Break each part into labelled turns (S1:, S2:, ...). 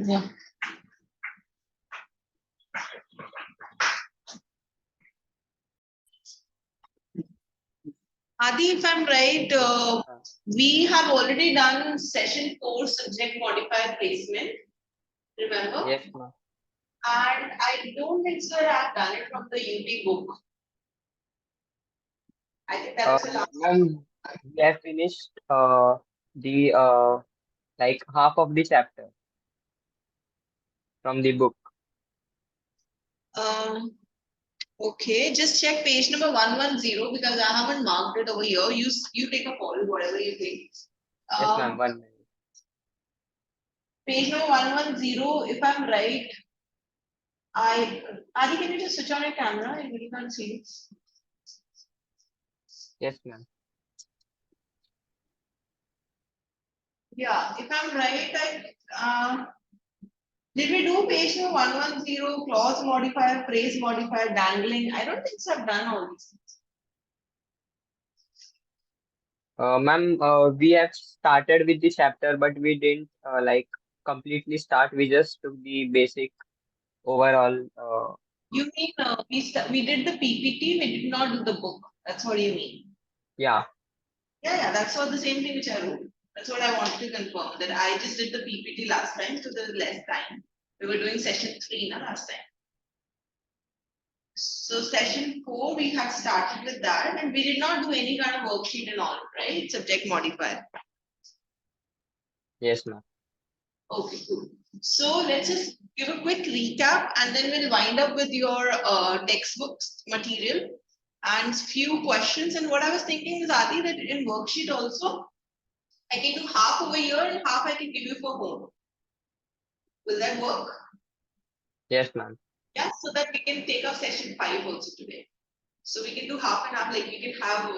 S1: Yeah. Adi, if I'm right, we have already done session 4 subject modifier placement. Remember?
S2: Yes, ma'am.
S1: And I don't think so I've done it from the UT book. I think that was the last.
S2: Ma'am, we have finished the like half of the chapter from the book.
S1: Okay, just check page number 110 because I haven't marked it over here. You take a call, whatever you think.
S2: Yes, ma'am. 1 minute.
S1: Page number 110, if I'm right, Adi, can you just switch on your camera? I really can't see it.
S2: Yes, ma'am.
S1: Yeah, if I'm right, did we do page number 110, clause modifier, phrase modifier, dangling? I don't think so I've done all these things.
S2: Ma'am, we have started with the chapter, but we didn't like completely start. We just took the basic overall.
S1: You mean we did the PPT, we did not do the book. That's what you mean.
S2: Yeah.
S1: Yeah, that's what the same thing which I wrote. That's what I wanted to confirm that I just did the PPT last time, so there's less time. We were doing session 3 last time. So session 4, we have started with that, and we did not do any kind of worksheet and all, right? Subject modifier.
S2: Yes, ma'am.
S1: Okay, cool. So let's just give a quick recap, and then we'll wind up with your textbooks material and few questions. And what I was thinking is, Adi, that in worksheet also, I can do half over here and half I can give you for home. Will that work?
S2: Yes, ma'am.
S1: Yeah, so that we can take up session 5 also today. So we can do half and half, like we can have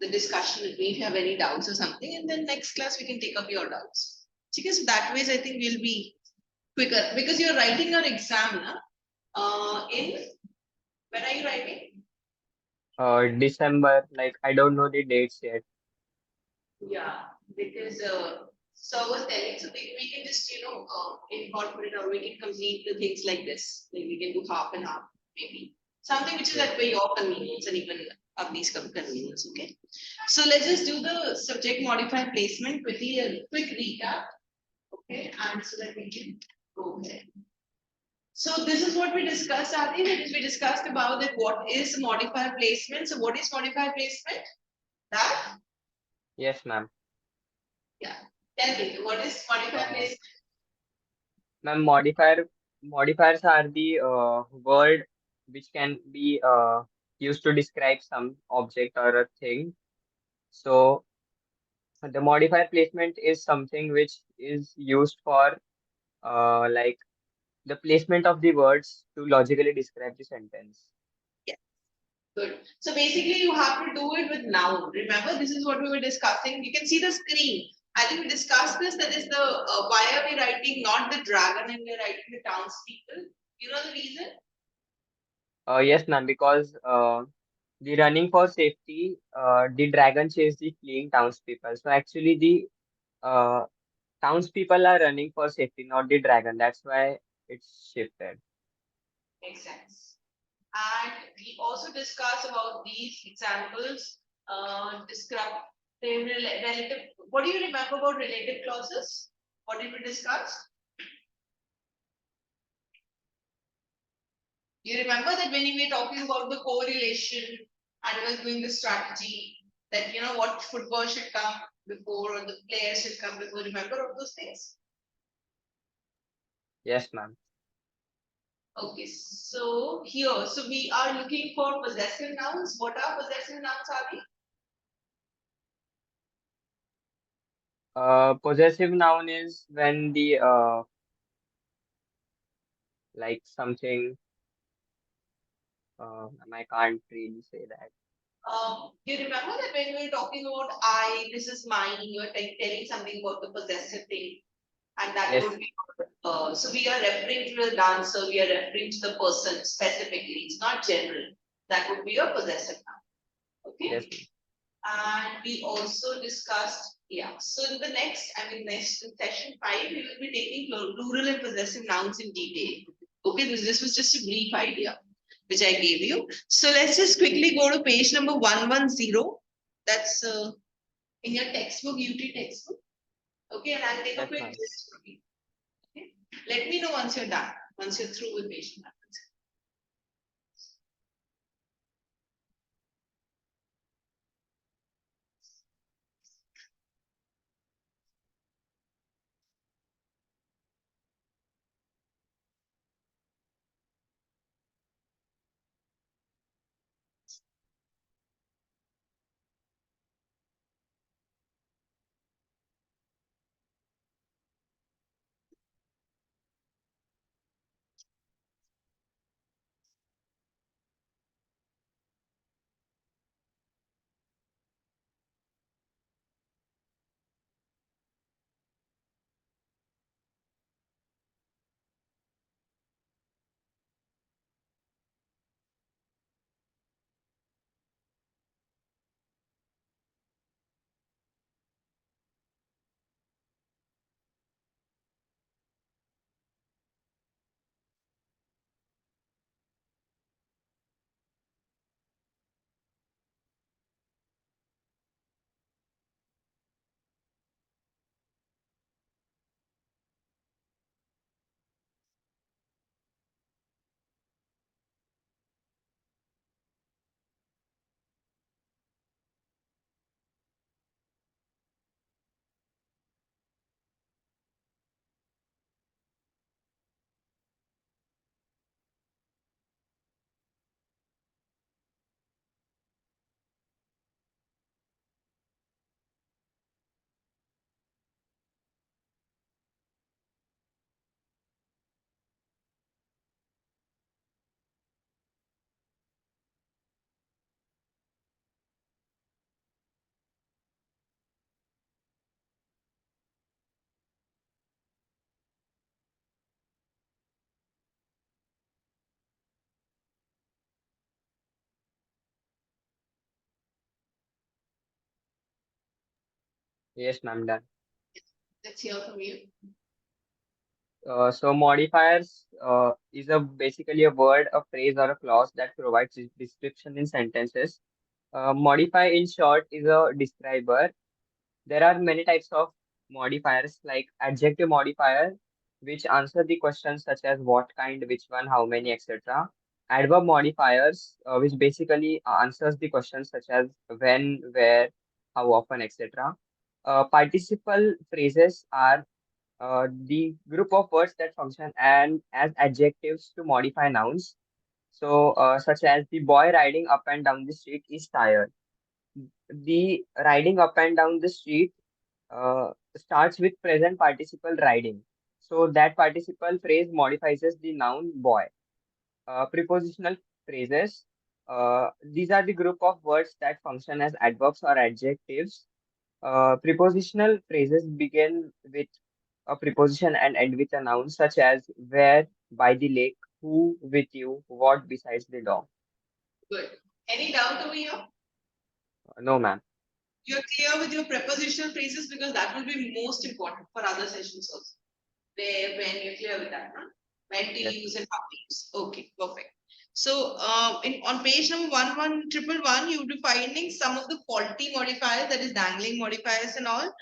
S1: the discussion with me if you have any doubts or something, and then next class we can take up your doubts. Because that ways I think we'll be quicker because you're writing your exam in when are you writing?
S2: December, like I don't know the dates yet.
S1: Yeah, because so I was telling, so we can just incorporate or we can complete the things like this. Like we can do half and half, maybe something which is
S2: Yes.
S1: at for your convenience and even Abhi's convenience. Okay, so let's just do the subject modifier placement quickly, a quick recap. Okay, and so that we can go ahead. So this is what we discussed, Adi. That is, we discussed about that what is modifier placement. So what is modifier placement? That
S2: Yes, ma'am.
S1: yeah. Tell me what is modifier
S2: Uh,
S1: placement?
S2: ma'am, modifiers are the word which can be used to describe some object or a thing. So the modifier placement is something which is used for like the placement of the words to logically describe the sentence.
S1: Yeah, good. So basically, you have to do it with noun. Remember, this is what we were discussing. You can see the screen. I think we discussed this. That is the why are we writing not the dragon and we're writing the townspeople? You know the reason?
S2: Yes, ma'am, because the running for safety, the dragon chased the fleeing townspeople. So actually, the townspeople are running for safety, not the dragon. That's why it's shifted.
S1: Makes sense. And we also discuss about these examples. Describe relative. What do you remember about relative clauses? What did we discuss? You remember that when we were talking about the correlation and we were doing the strategy that what football should come before or the players should come before. Remember all those things?
S2: Yes, ma'am.
S1: Okay, so here, so we are looking for possessive nouns. What are possessive nouns, Adi?
S2: Possessive noun is when the like something. I can't really say that.
S1: You remember that when we were talking about I, this is mine, you are telling something about the possessive thing, and that
S2: Yes,
S1: would be so we are referring to the dancer, we are referring to the person specifically. It's not general. That would be a possessive noun.
S2: yes,
S1: Okay.
S2: ma'am.
S1: And we also discussed, yeah. So in the next, next in session 5, we will be taking plural and possessive nouns in detail. Okay, this was just a brief idea which I gave you. So let's just quickly go to page number 110. That's in your textbook, UT textbook. Okay, and I'll take a
S2: Yes,
S1: quick
S2: ma'am.
S1: list for you. Okay, let me know once you're done, once you're through with page number.
S2: Yes, ma'am, done.
S1: Let's hear from you.
S2: So modifiers is a basically a word, a phrase, or a clause that provides description in sentences. Modify, in short, is a describer. There are many types of modifiers, like adjective modifier, which answer the questions such as what kind, which one, how many, etc. Adverb modifiers, which basically answers the questions such as when, where, how often, etc. Participle phrases are the group of words that function and as adjectives to modify nouns. So, such as the boy riding up and down the street is tired. The riding up and down the street starts with present participle riding. So that participle phrase modifies the noun boy. Prepositional phrases. These are the group of words that function as adverbs or adjectives. Prepositional phrases begin with a preposition and end with a noun, such as where, by the lake, who, with you, what, besides the dog.
S1: Good. Any doubt over here?
S2: No, ma'am.
S1: You're clear with your prepositional phrases because that will be most important for other sessions also. Where, when you're clear with that, huh? When to
S2: Yes,
S1: use and how to use. Okay, perfect. So, on page number 11111, you'll be finding some of the faulty modifiers, that is dangling modifiers and all.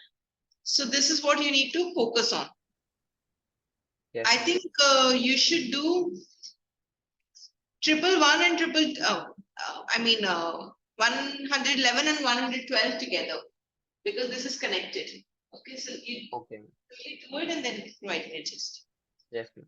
S1: So, this is what you need to focus on.
S2: yes,
S1: I
S2: ma'am.
S1: think you should do 111 and 111 and 112 together because this is connected. Okay, so
S2: Okay, ma'am.
S1: you do it and then write it just.
S2: Yes, ma'am.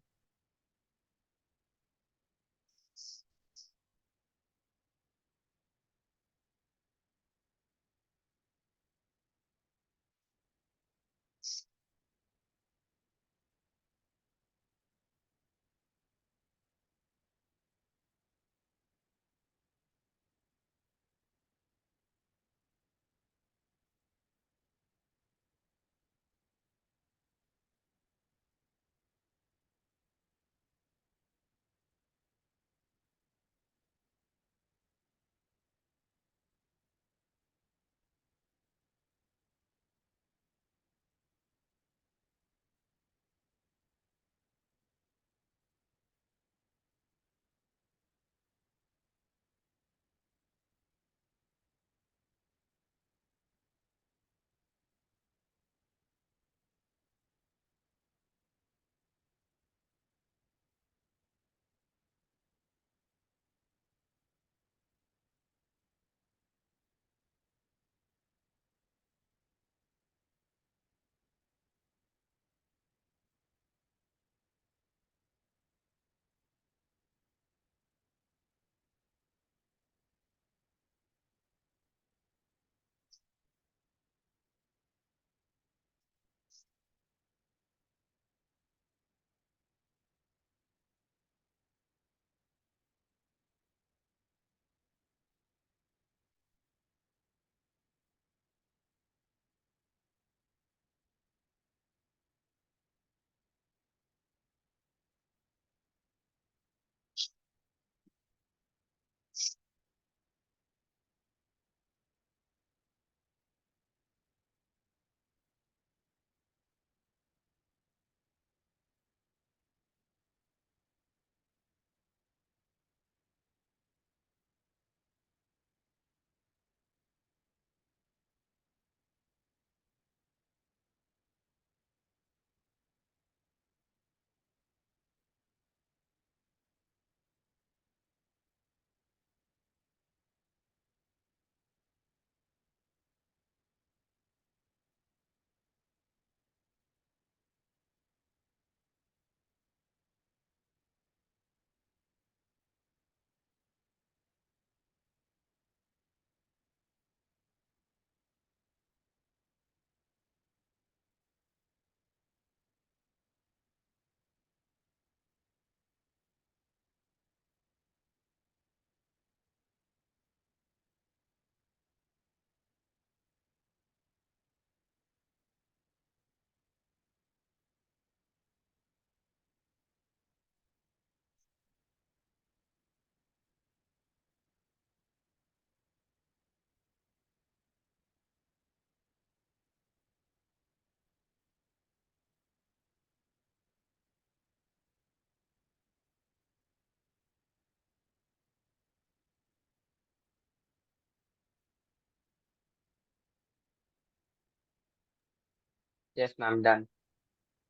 S2: Yes, ma'am, done.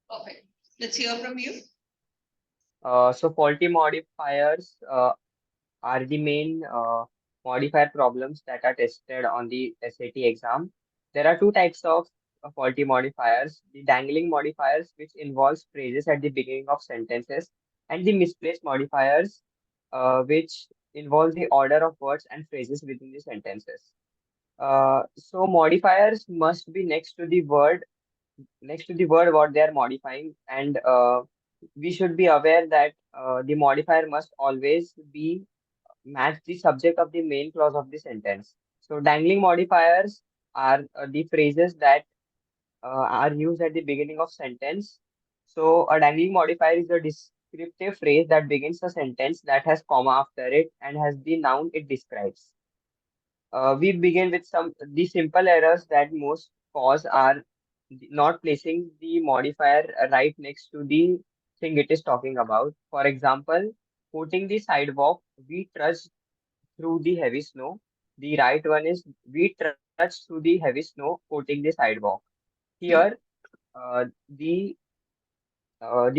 S1: Perfect. Let's hear from you.
S2: So faulty modifiers are the main modifier problems that are tested on the SAT exam. There are two types of faulty modifiers: the dangling modifiers, which involves phrases at the beginning of sentences, and the misplaced modifiers, which involve the order of words and phrases within the sentences. So modifiers must be next to the word what they are modifying, and we should be aware that the modifier must always be match the subject of the main clause of the sentence. So dangling modifiers are the phrases that are used at the beginning of sentence. So a dangling modifier is a descriptive phrase that begins a sentence that has comma after it and has the noun it describes. We begin with some the simple errors that most cause are not placing the modifier right next to the thing it is talking about. For example, quoting the sidewalk, we trudged through the heavy snow. The right one is we trudged through the heavy snow, quoting the sidewalk. Here, the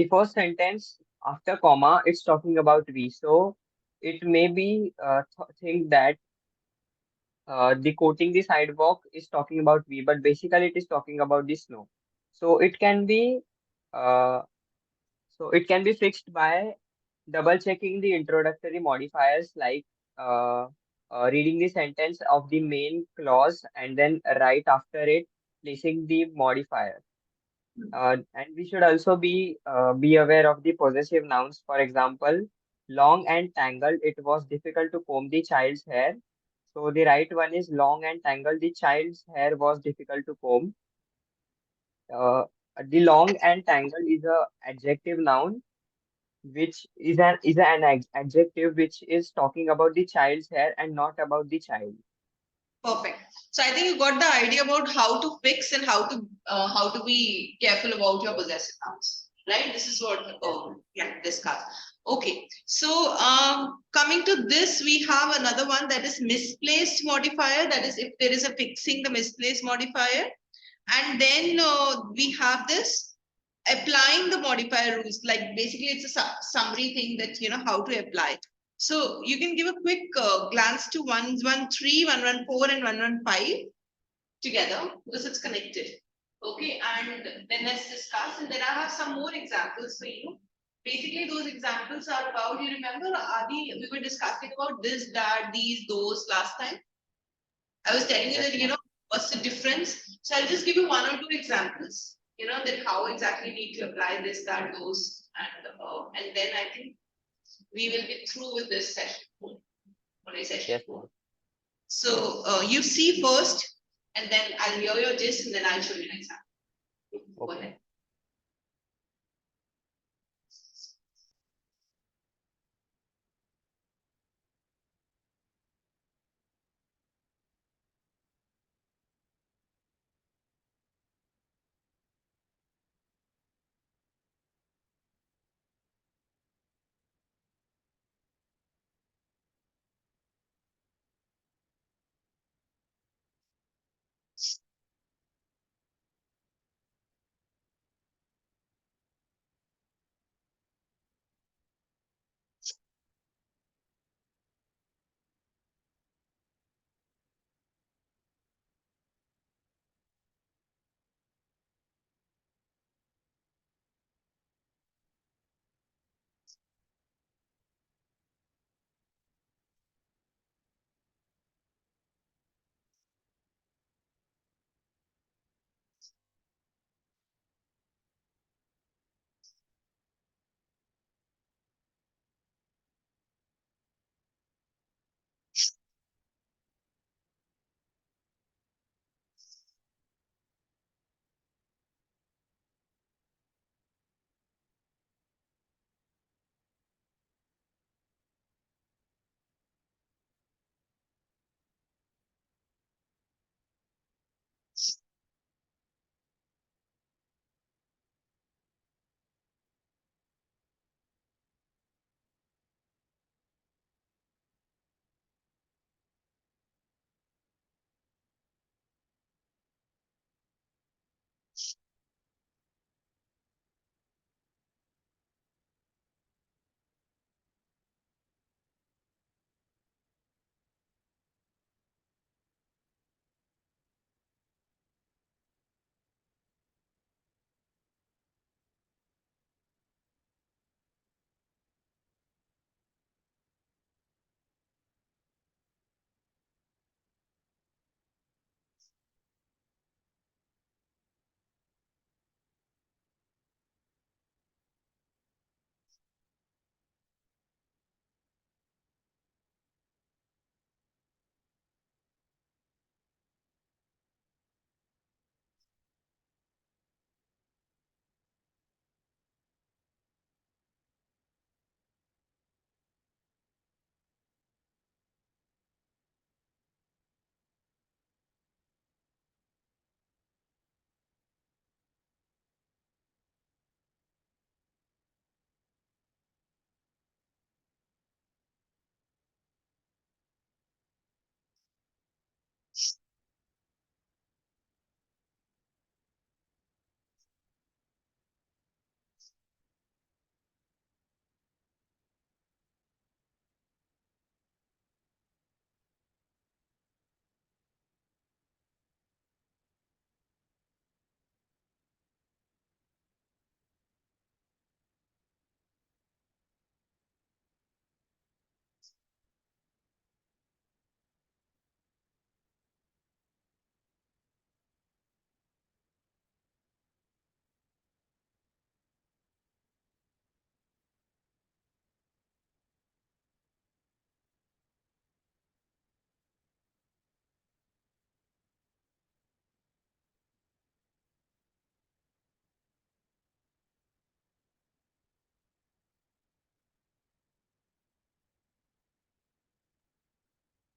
S2: first sentence after comma, it's talking about we. So it may be think that the coating the sidewalk is talking about we, but basically it is talking about the snow. So it can be uh, fixed by double checking the introductory modifiers, like uh, reading the sentence of the main clause and then right after it placing the modifier. And we should also be aware of the possessive nouns. For example, long and tangled, it was difficult to comb the child's hair. So the right one is long and tangled. The child's hair was difficult to comb. Uh, the long and tangled is a adjective noun, which is an adjective which is talking about the child's hair and not about the child.
S1: Perfect. So I think you got the idea about how to fix and how to be careful about your possessive nouns, right? This is what discuss. Okay. So coming to this, we have another one that is misplaced modifier. That is if there is a fixing the misplaced modifier, and then we have this applying the modifier rules. Like basically, it's a summary thing that how to apply. So you can give a quick glance to 113, 114, and 115 together because it's connected. Okay, and then let's discuss. And then I have some more examples for you. Basically, those examples are about, you remember, Adi, we were discussing about this, that, these, those last time. I was telling you
S2: Yes,
S1: that,
S2: ma'am.
S1: what's the difference. So I'll just give you one or two examples, that how exactly you need to apply this, that, those, and then I think we will be through with this session, only session
S2: Yes,
S1: four.
S2: ma'am.
S1: So you see first, and then I'll hear your gist, and then I'll show you an example. Go
S2: Okay.
S1: ahead.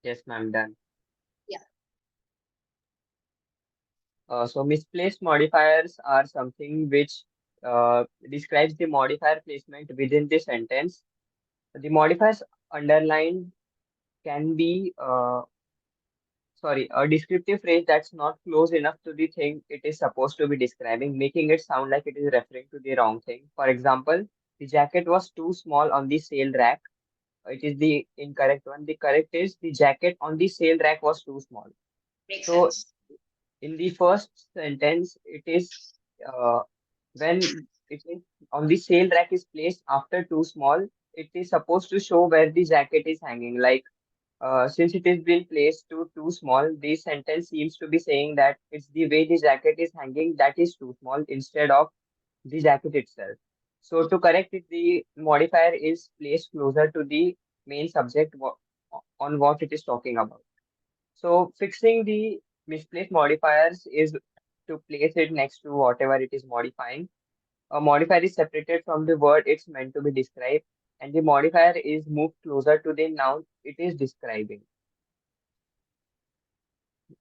S2: Yes, ma'am, done.
S1: Yeah.
S2: So misplaced modifiers are something which describes the modifier placement within the sentence. The modifiers underlined can be, sorry, a descriptive phrase that's not close enough to the thing it is supposed to be describing, making it sound like it is referring to the wrong thing. For example, the jacket was too small on the sale rack. It is the incorrect one. The correct is the jacket on the sale rack was too small.
S1: Makes
S2: So
S1: sense.
S2: in the first sentence, it is uh, when it is on the sale rack is placed after too small, it is supposed to show where the jacket is hanging. Like since it is been placed to too small, this sentence seems to be saying that it's the way the jacket is hanging that is too small instead of the jacket itself. So to correct it, the modifier is placed closer to the main subject on what it is talking about. So fixing the misplaced modifiers is to place it next to whatever it is modifying. A modifier is separated from the word it's meant to be described, and the modifier is moved closer to the noun it is describing.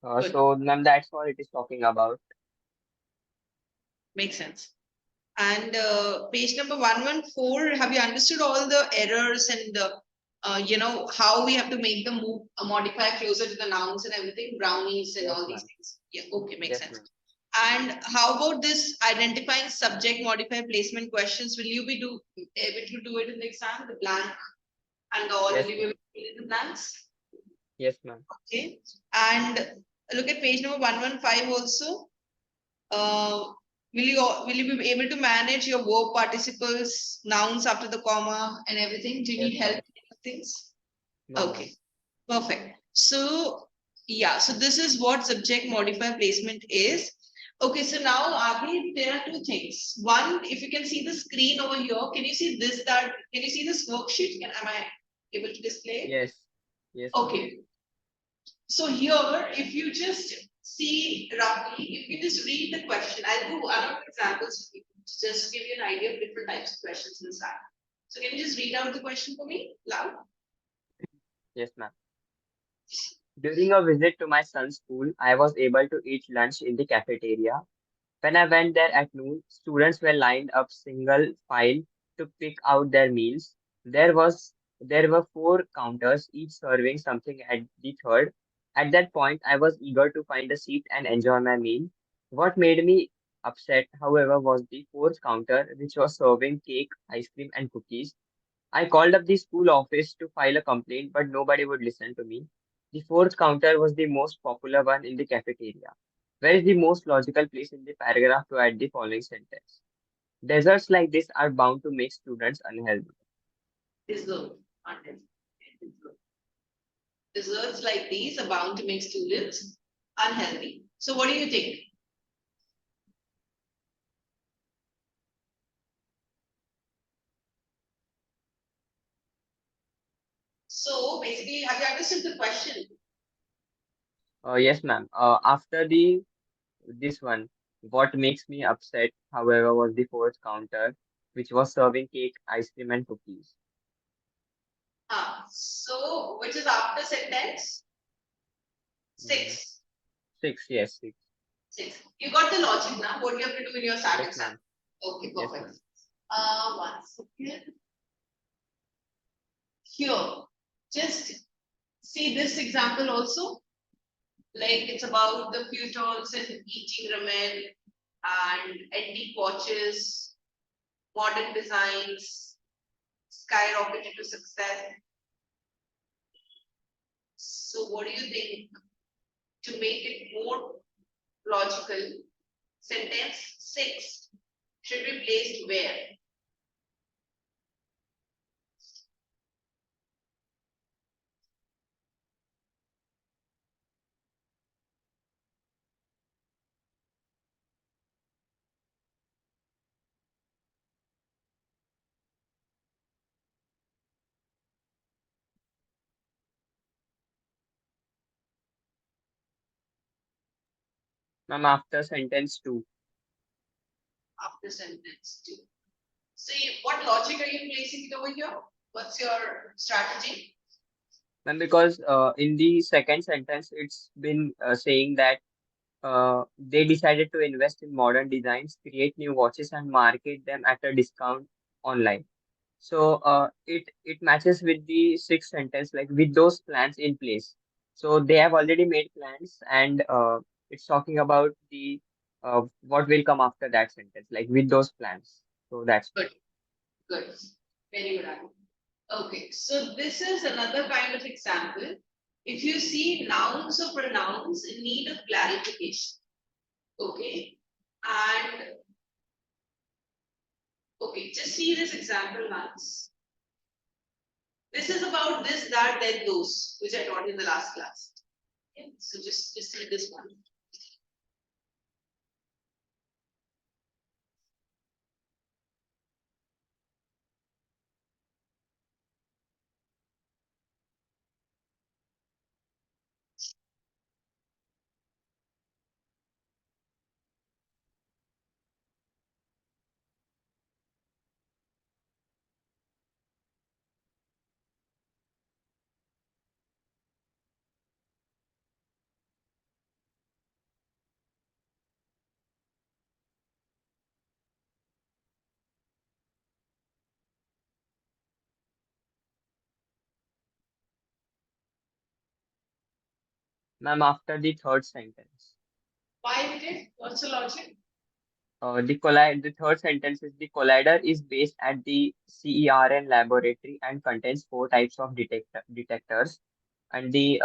S1: Good.
S2: So ma'am, that's what it is talking about.
S1: Makes sense. And page number 114, have you understood all the errors and how we have to make the move modify closer to the nouns and everything, brownies and
S2: Yes,
S1: all these
S2: ma'am.
S1: things? Yeah, okay, makes
S2: Yes,
S1: sense.
S2: ma'am.
S1: And how about this identifying subject modifier placement questions? Will you be able to do it in the exam, the blank and all? Will
S2: Yes,
S1: you be able
S2: ma'am.
S1: to fill in the blanks?
S2: Yes, ma'am.
S1: Okay. And look at page number 115 also. Uh, will you be able to manage your verb participles, nouns after the comma and everything? Do you
S2: Yes,
S1: need help
S2: ma'am.
S1: with things?
S2: No, ma'am.
S1: Okay, perfect. So yeah, so this is what subject modifier placement is. Okay, so now Abhi, there are two things. One, if you can see the screen over here, can you see this? Can you see this worksheet? Am I able to display?
S2: Yes. Yes, ma'am.
S1: Okay, so here, if you just see roughly, if you just read the question, I'll do other examples to just give you an idea of different types of questions inside. So can you just read out the question for me loud?
S2: Yes, ma'am. During a visit to my son's school, I was able to eat lunch in the cafeteria. When I went there at noon, students were lined up single file to pick out their meals. There were four counters, each serving something at the third. At that point, I was eager to find a seat and enjoy my meal. What made me upset, however, was the fourth counter, which was serving cake, ice cream, and cookies. I called up the school office to file a complaint, but nobody would listen to me. The fourth counter was the most popular one in the cafeteria. Where is the most logical place in the paragraph to add the following sentence? Desserts like this are bound to make students unhealthy.
S1: Deserve. Unhealthy. Desserts like these are bound to make students unhealthy. So what do you think? So basically, have you understood the question?
S2: Yes, ma'am. After the this one, what makes me upset, however, was the fourth counter, which was serving cake, ice cream, and cookies.
S1: So which is after sentence?
S2: Mm,
S1: Six.
S2: six, yes, six.
S1: Six. You got the logic now. What you have to do in your SAT
S2: Yes,
S1: exam.
S2: ma'am.
S1: Okay,
S2: Yes,
S1: perfect.
S2: ma'am.
S1: One second. Here, just see this example also. Like it's about the futons and eating ramen and antique watches, modern designs, skyrocketed to success. So, what do you think to make it more logical? Sentence six should be placed where?
S2: Ma'am, after sentence two.
S1: After sentence two. See, what logic are you placing it over here? What's your strategy?
S2: Ma'am, because in the second sentence, it's been saying that they decided to invest in modern designs, create new watches, and market them at a discount online. So it matches with the sixth sentence, like with those plans in place. So they have already made plans, and it's talking about the what will come after that sentence, like with those plans. So that's
S1: Good, good. Very good, Anu. Okay, so this is another kind of example. If you see nouns or pronouns in need of clarification, okay, and okay, just see this example once. This is about this, that, then those, which I taught in the last class. Okay, so just see this one.
S2: ma'am after the third sentence.
S1: Why did it? What's the logic?
S2: The third sentence is the collider is based at the CERN laboratory and contains four types of detectors. And the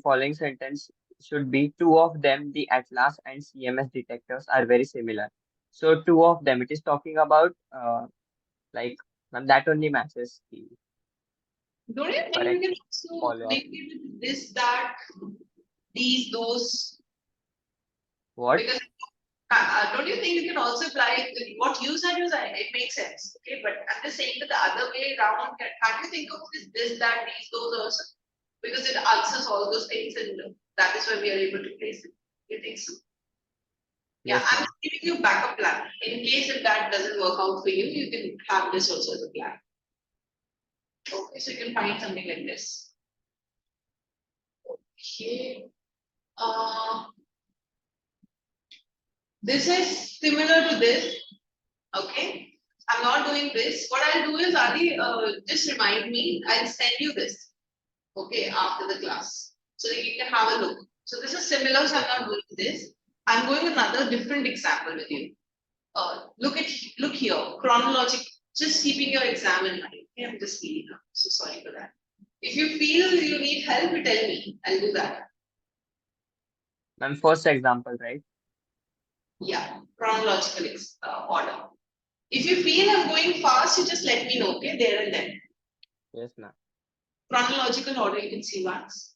S2: following sentence should be two of them, the Atlas and CMS detectors are very similar. So two of them, it is talking about like ma'am, that only matches the
S1: Don't you think we
S2: correct
S1: can also
S2: follow-up.
S1: make it this, that, these, those?
S2: What?
S1: Because don't you think you can also apply what you said? It makes sense, okay? But I'm just saying that the other way around, can't you think of this, that, these, those also? Because it answers all those things, and that is why we are able to place it. You think so? Yeah,
S2: Yes,
S1: I'm
S2: ma'am.
S1: just giving you a backup plan. In case if that doesn't work out for you, you can have this also as a plan. Okay, so you can find something like this. Okay. This is similar to this. Okay. I'm not doing this. What I'll do is, Adi, just remind me. I'll send you this. Okay, after the class, so that you can have a look. So this is similar. So I'm
S2: Yes,
S1: not
S2: ma'am.
S1: doing this. I'm going with another different example with you. Look here, chronological. Just keeping your exam in mind. Okay, I'm just speeding up. So sorry for that. If you feel you need help, you tell me. I'll do that.
S2: Ma'am, first example, right?
S1: Yeah, chronological order. If you feel I'm going fast, you just let me know. Okay, there and then.
S2: Yes, ma'am.
S1: Chronological order you can see once.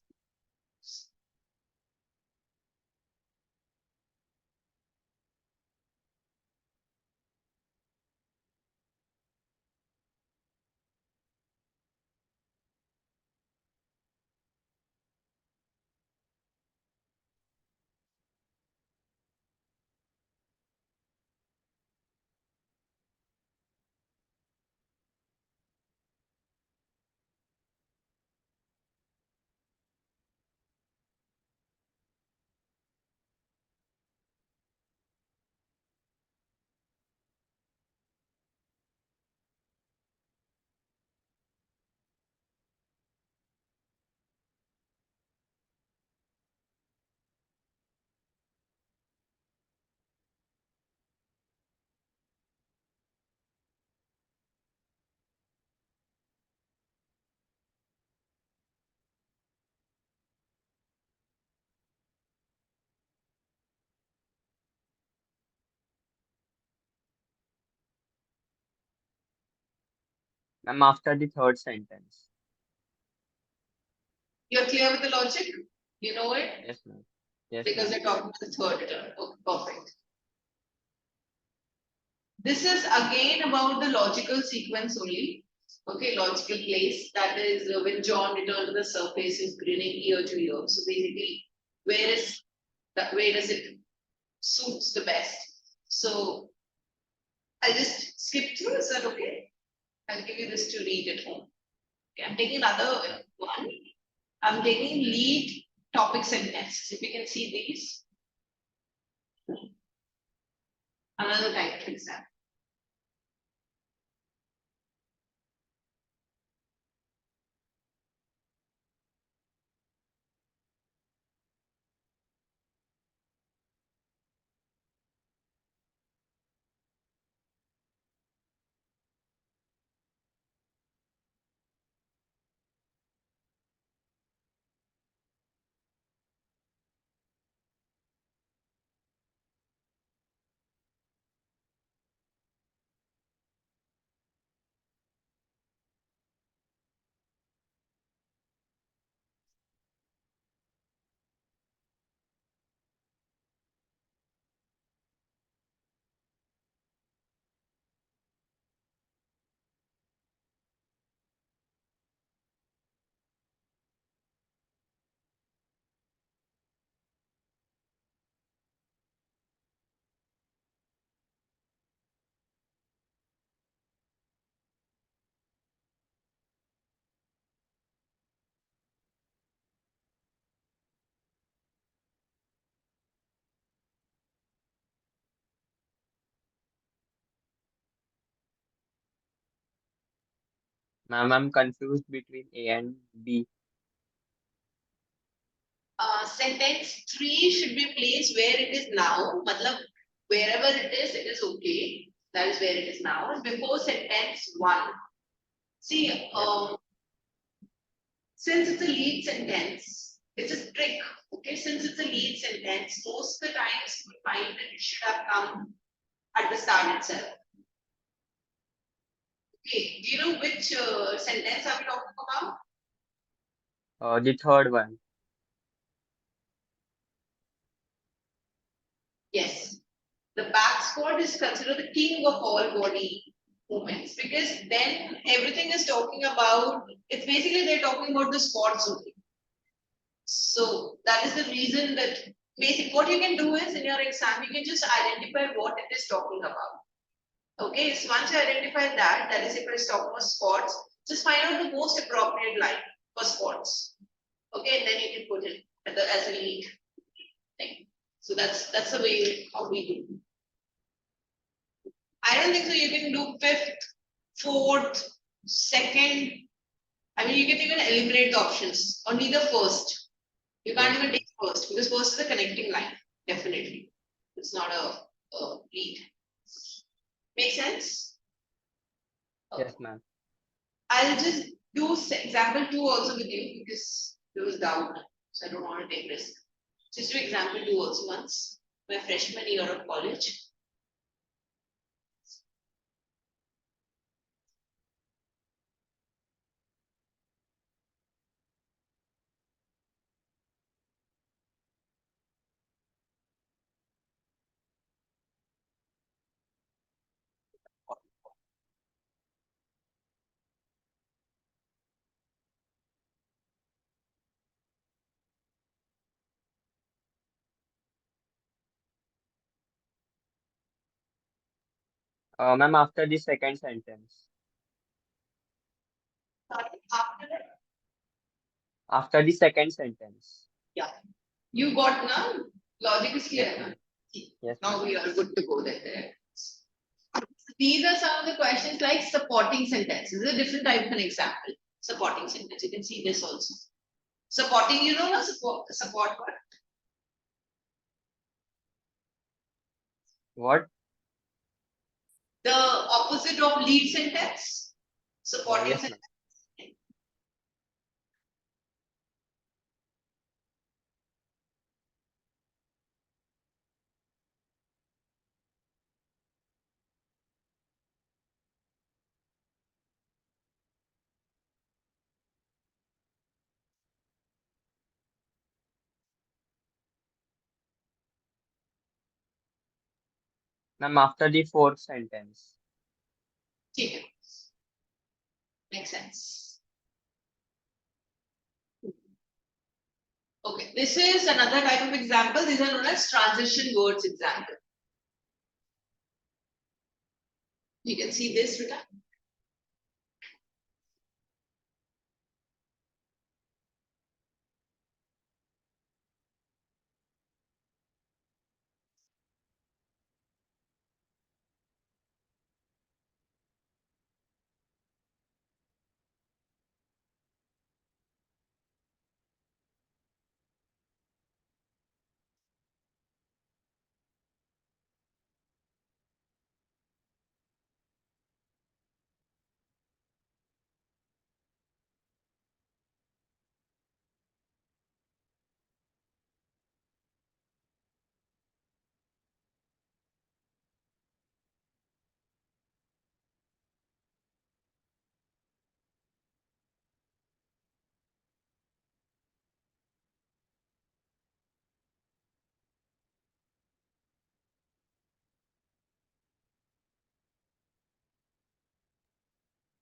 S2: Ma'am, after the third sentence.
S1: You're clear with the logic? You know it?
S2: Yes, ma'am. Yes,
S1: Because
S2: ma'am.
S1: they're talking about the third term. Okay, perfect. This is again about the logical sequence only. Okay, logical place. That is when John returned to the surface, he's grinning ear to ear. So basically, where does it suits the best? So I'll just skip through. Is that okay? I'll give you this to read at home. Okay, I'm taking another one. I'm taking lead topic sentences. If you can see these. Another type of example.
S2: Ma'am, I'm confused between A and B.
S1: Sentence 3 should be placed where it is now. Matlab, wherever it is okay. That is where it is now. Before sentence 1. See, since it's a lead sentence, it's a trick. Okay, since it's a lead sentence, most of the times you find that it should have come at the start itself. Okay, do you know which sentence are we talking about?
S2: The third one.
S1: Yes. The back squat is considered the king of all body movements because then everything is talking about, it's basically they're talking about the squats only. So that is the reason that basic what you can do is in your exam, you can just identify what it is talking about. Okay, so once you identify that, that is if it's talking about squats, just find out the most appropriate line for squats. Okay, and then you can put it as a lead thing. So that's the way how we do. I don't think so. You can do fifth, fourth, second. I mean, you can even eliminate the options. Only the first. You can't even take first because first is a connecting line. Definitely, it's not a lead. Make sense?
S2: Yes, ma'am.
S1: I'll just do example 2 also with you because there was doubt, so I don't want to take risk. Just do example 2 also once. My freshman year of college.
S2: Ma'am, after the second sentence.
S1: After that,
S2: After the second sentence.
S1: yeah. You got now? Logic is clear.
S2: Yes,
S1: Na?
S2: ma'am. Yes,
S1: Now
S2: ma'am.
S1: we are good to go there. These are some of the questions like supporting sentences. This is a different type of an example. Supporting sentence. You can see this also. Supporting, you know, support what?
S2: What?
S1: The opposite of lead sentence. Supporting
S2: Yes, ma'am.
S1: sentence.
S2: Ma'am, after the fourth sentence.
S1: Okay. Makes sense. Okay, this is another type of example. These are known as transition words example. You can see this, Rita.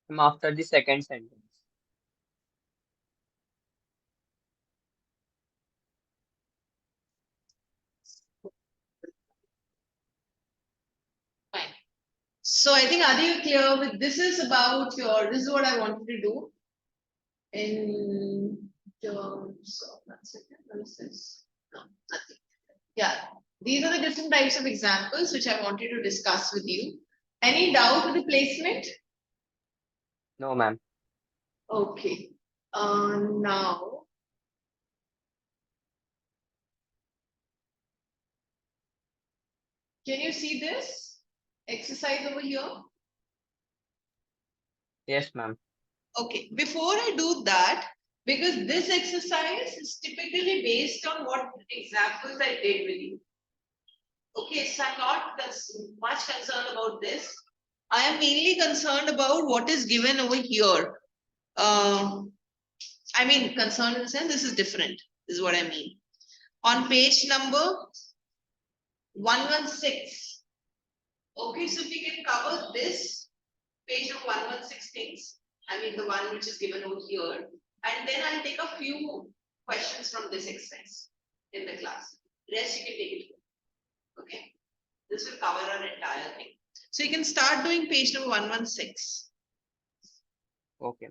S2: After the second sentence.
S1: Fine. So I think, are you clear with this is about your, this is what I wanted to do in terms of, one second, what is this? No, nothing. Yeah, these are the different types of examples which I wanted to discuss with you. Any doubt with the placement?
S2: No, ma'am.
S1: Okay. Now, can you see this exercise over here?
S2: Yes, ma'am.
S1: Okay, before I do that, because this exercise is typically based on what examples I did with you. Okay, so I'm not much concerned about this. I am mainly concerned about what is given over here. I mean, concerned in the sense this is different, is what I mean. On page number 116. Okay, so we can cover this page of 116 things. I mean, the one which is given over here. And then I'll take a few questions from this exercise in the class. Rest you can take it home. Okay. This will cover our entire thing. So you can start doing page number 116.
S2: Okay.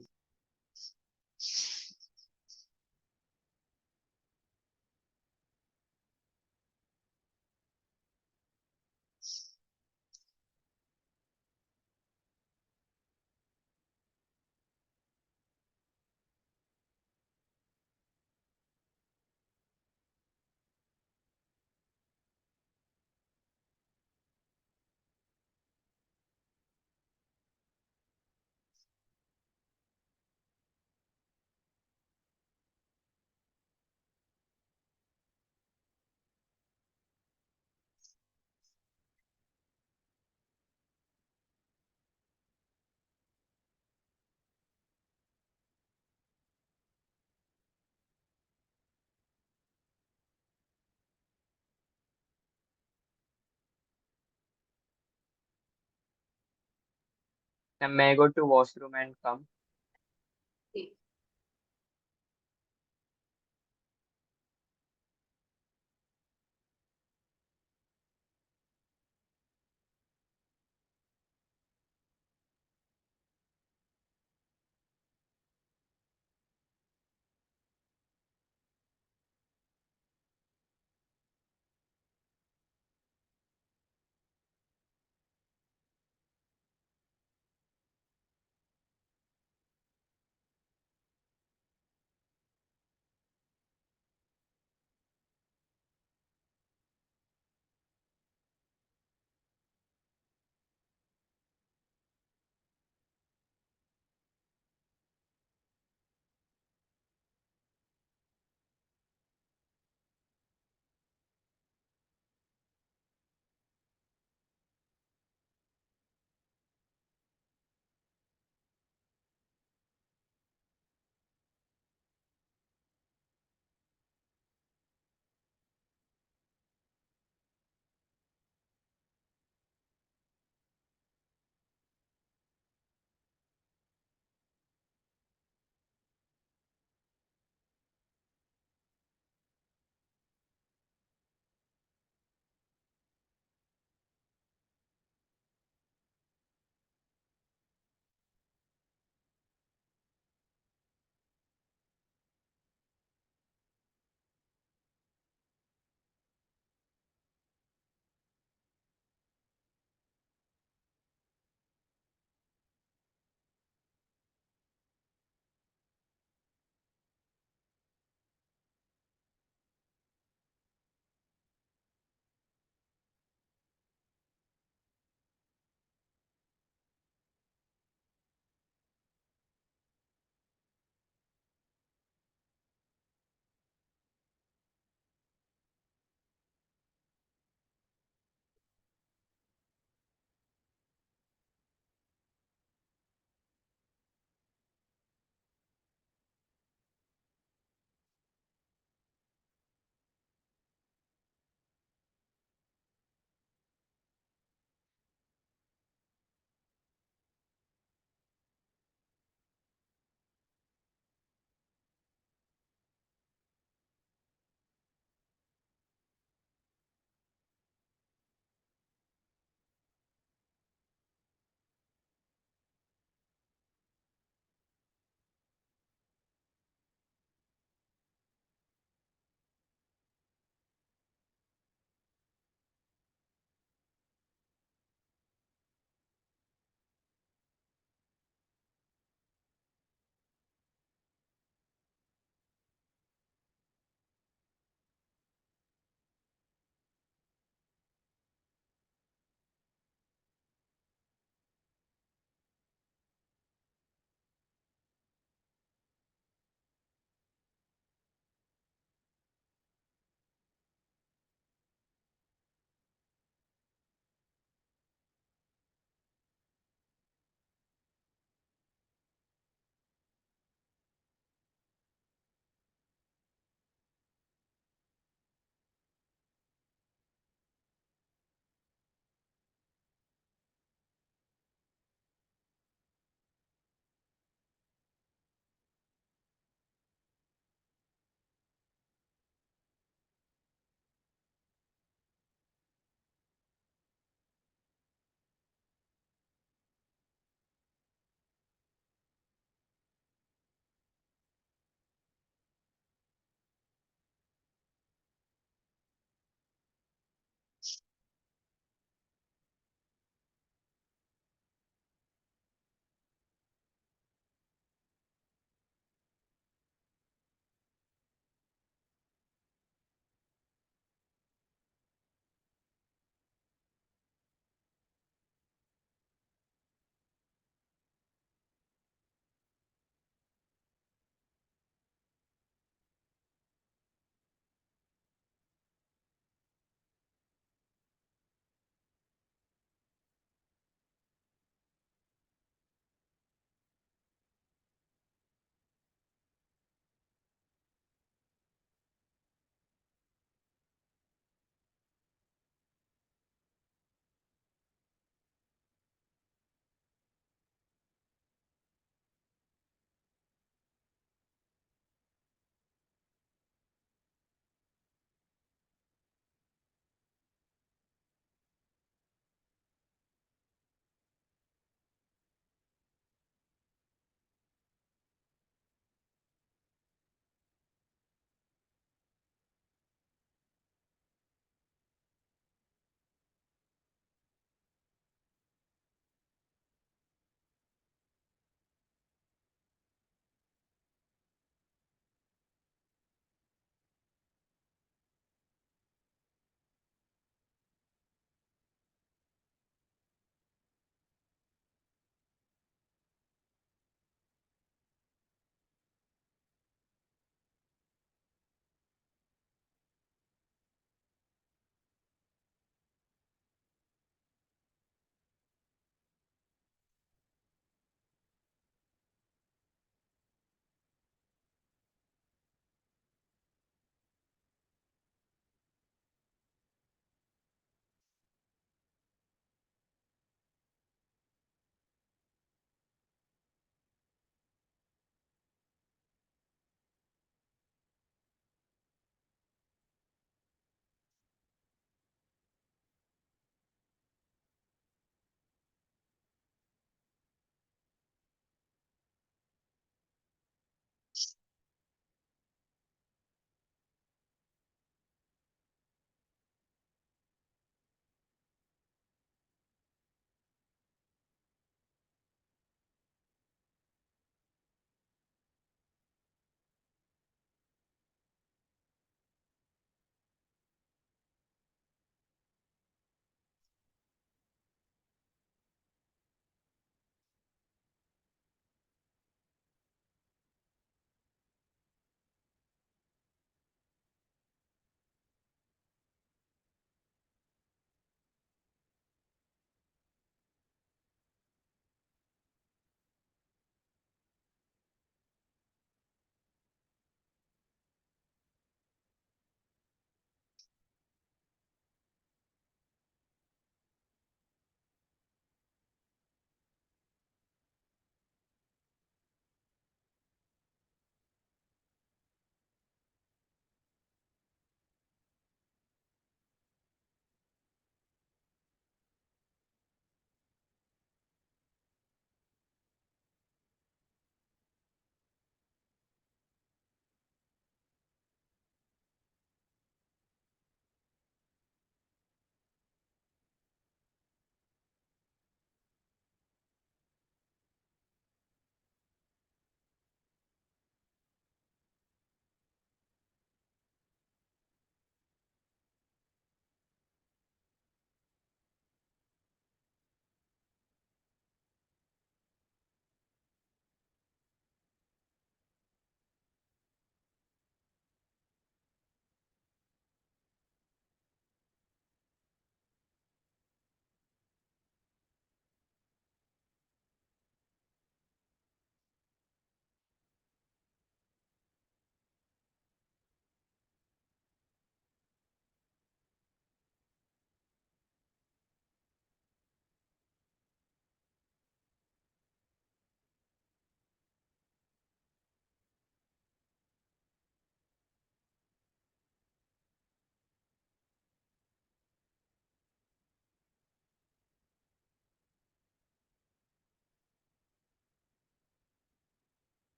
S2: And may I go to washroom and come?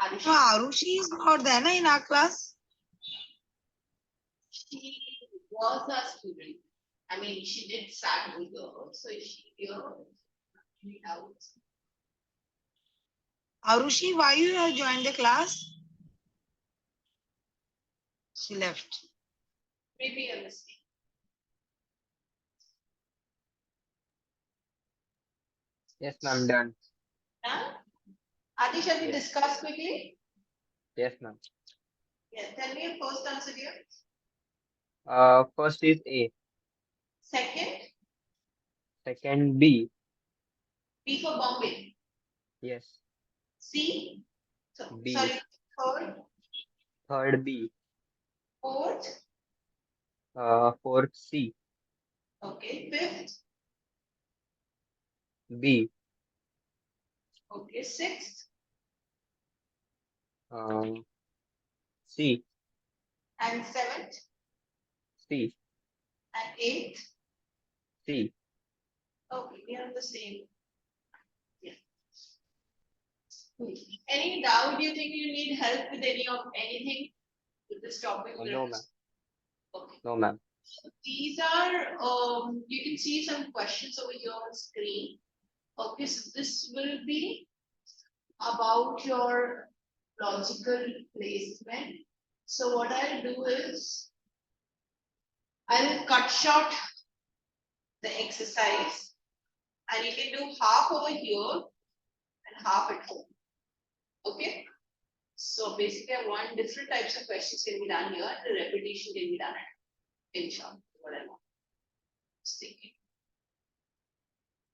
S1: Arushi.
S3: No, Arushi is not there na, in our class.
S1: She was a student. I mean, she did start with her, so is she here? Any doubts?
S3: Arushi, why you have joined the class? She left.
S1: Maybe a mistake.
S2: Yes, ma'am, done.
S1: Huh? Adi, shall we
S2: Yes.
S1: discuss quickly?
S2: Yes, ma'am.
S1: Yeah, tell me your first answer here.
S2: First is A,
S1: Second,
S2: second B.
S1: B for Bombay.
S2: Yes,
S1: C,
S2: B.
S1: sorry, third,
S2: Third B.
S1: fourth,
S2: Fourth C,
S1: okay, fifth,
S2: B.
S1: okay, sixth,
S2: C,
S1: and seventh,
S2: C,
S1: and eighth.
S2: C.
S1: Okay, we are on the same. Yeah. Any doubt you think you need help with any of anything with this topic?
S2: No, ma'am.
S1: Okay.
S2: No, ma'am.
S1: These are, you can see some questions over here on screen. Okay, so this will be about your logical placement. So what I'll do is, I'll cut short the exercise and you can do half over here and half at home. Okay. So basically, I want different types of questions can be done here, and the repetition can be done in short. What I want. Just thinking.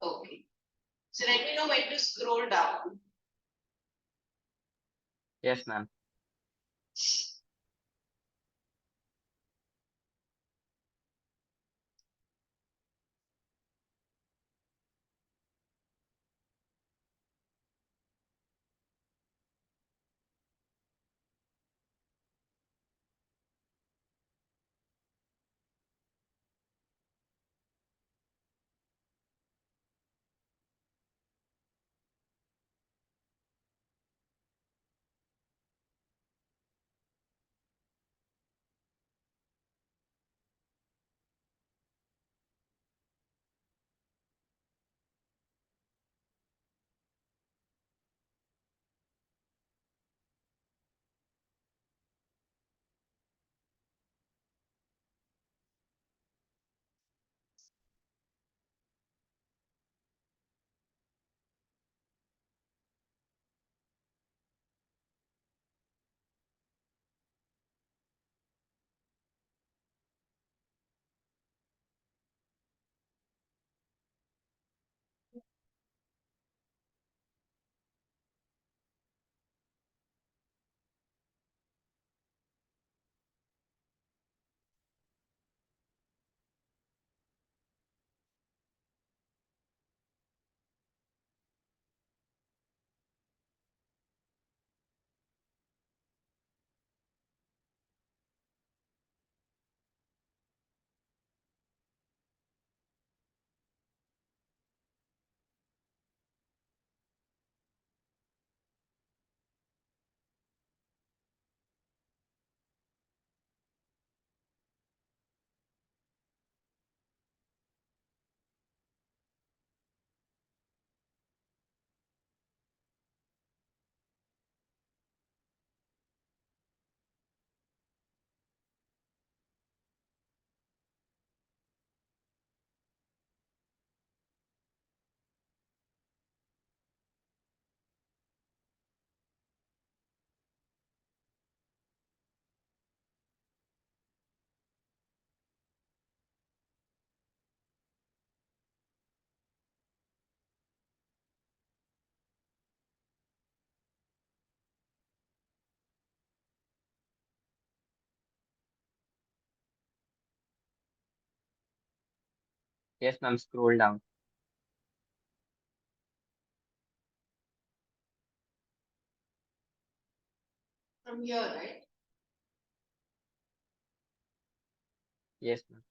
S1: Okay. So let me know when to scroll down.
S2: Yes, ma'am. Yes, ma'am. Scroll down.
S1: From here, right?
S2: Yes, ma'am.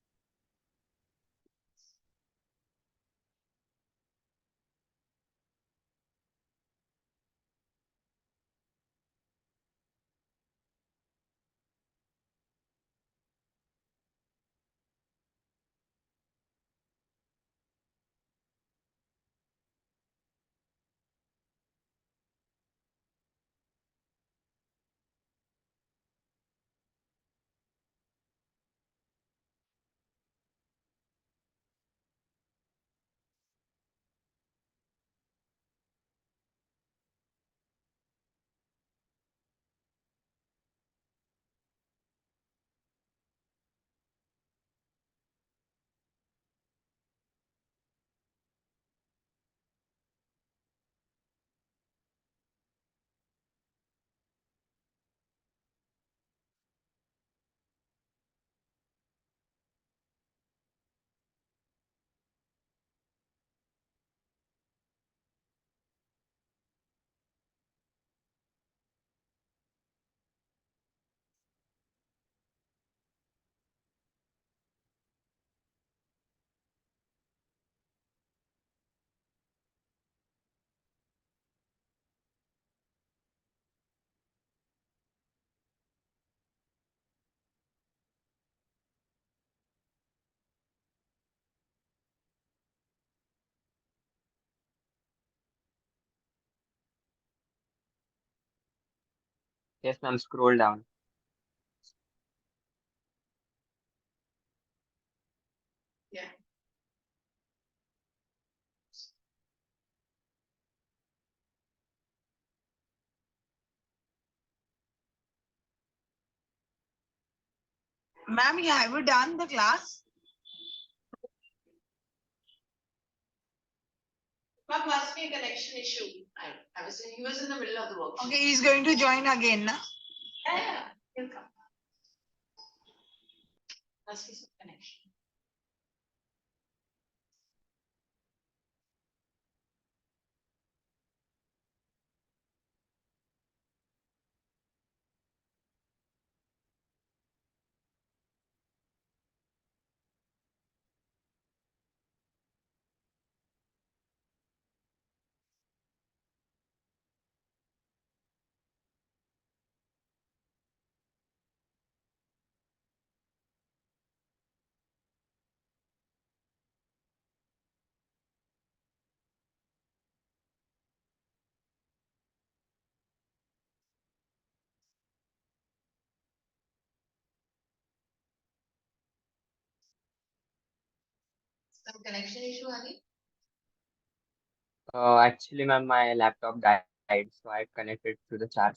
S2: Yes, ma'am. Scroll down.
S1: Yeah.
S3: Ma'am, have you done the class?
S1: But must be a connection issue. He was in the middle of the workshop.
S3: Okay, he's going to join again, na?
S1: Yeah, he'll come. Must be some connection. Some connection issue, Ani?
S2: Actually, ma'am, my laptop died, so I connected to the charge.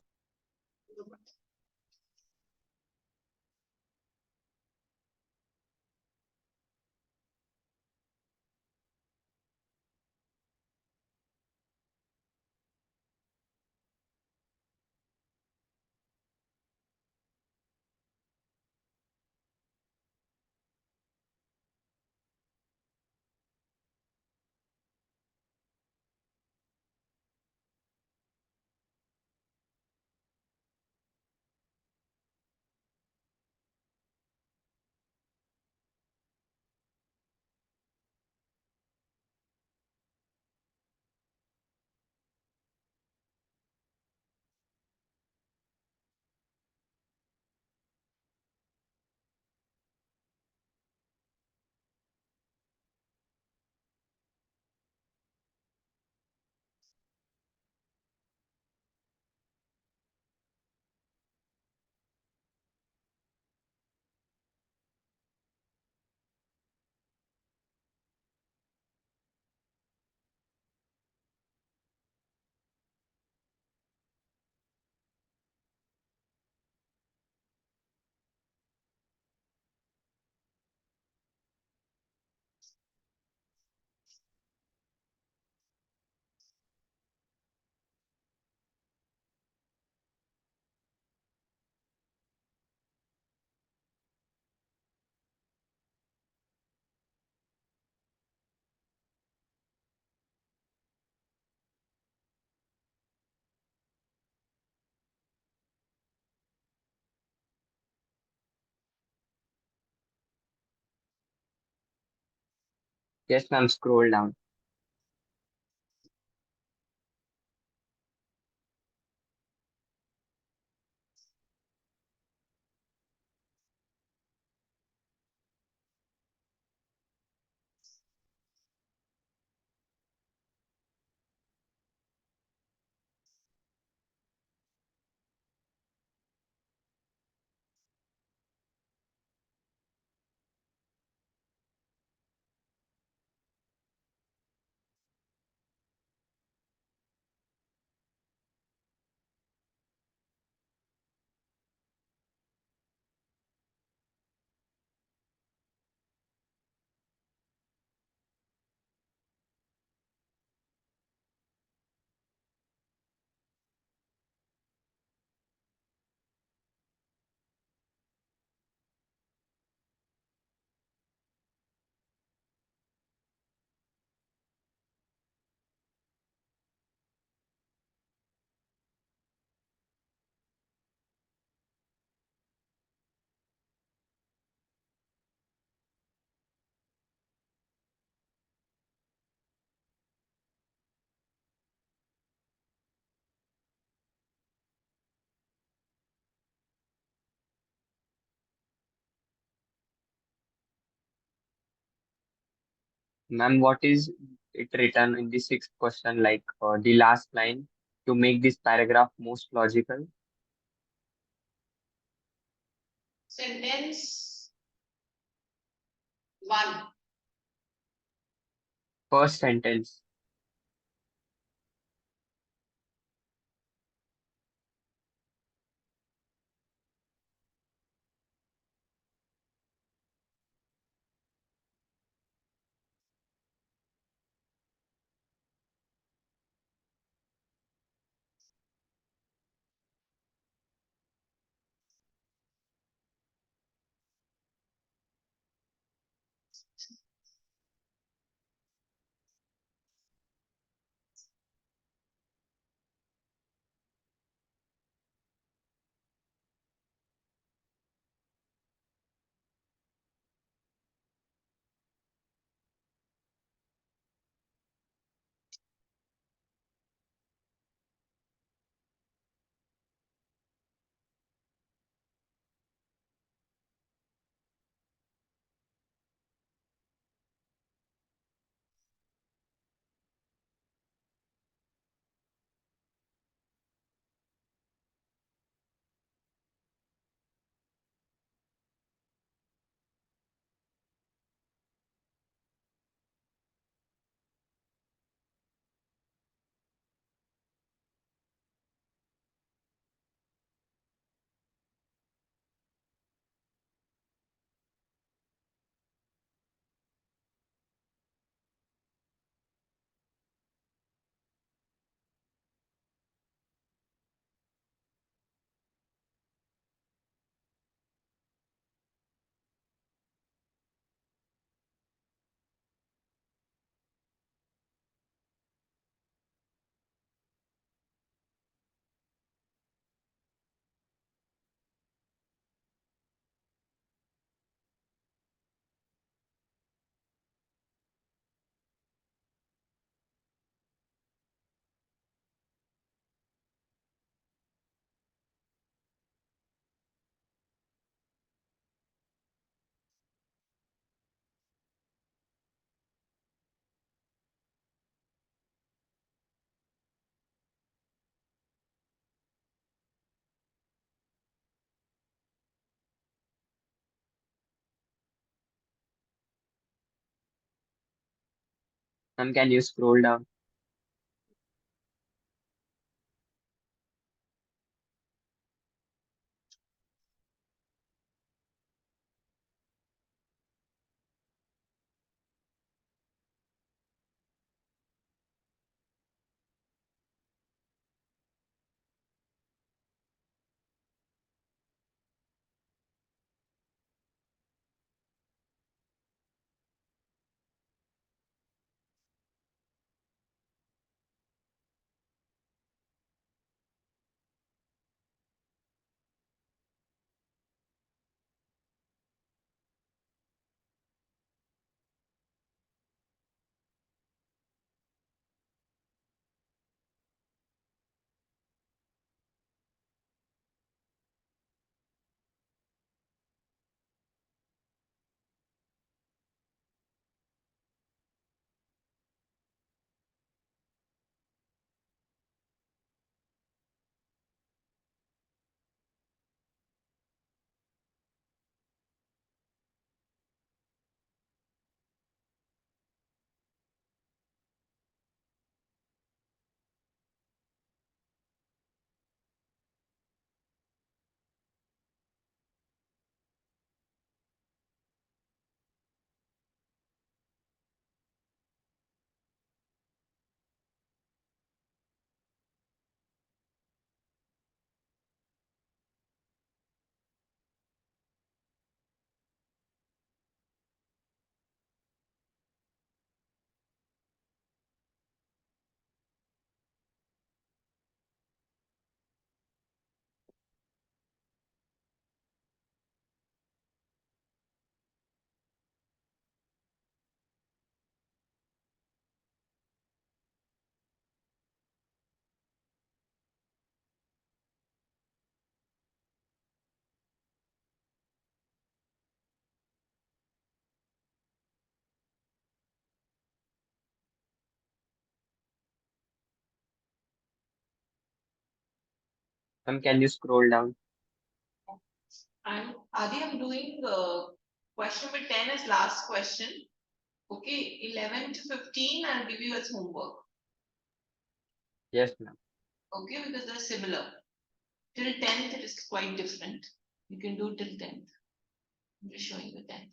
S2: Yes, ma'am. Scroll down. Ma'am, what is it written in the sixth question, like the last line, to make this paragraph most logical?
S1: Sentence 1.
S2: First sentence. Can you scroll down? Can you scroll down?
S1: And Adi, I'm doing question number 10 as last question. Okay, 11 to 15, I'll give you as homework.
S2: Yes, ma'am.
S1: Okay, because they're similar. Till 10th, it is quite different. You can do till 10th. I'm just showing you 10th.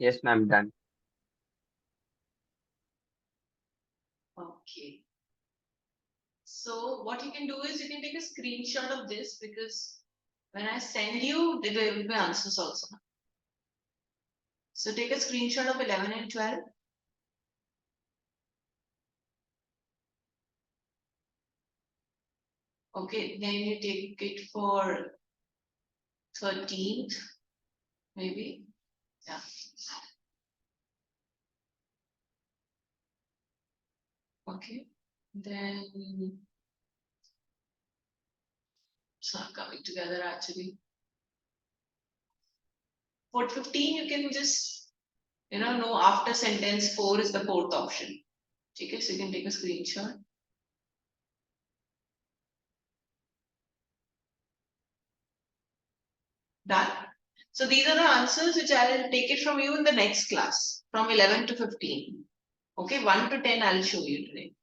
S2: Yes, ma'am. Done.
S1: Okay. So what you can do is you can take a screenshot of this because when I send you, there will be answers also. So take a screenshot of 11 and 12. Okay, then you take it for 13th, maybe. Yeah. Okay. Then it's not coming together actually. For 15, you can just, know after sentence 4 is the fourth option. Okay, so you can take a screenshot. Done. So these are the answers which I will take it from you in the next class from 11 to 15. Okay, 1 to 10 I'll show you today.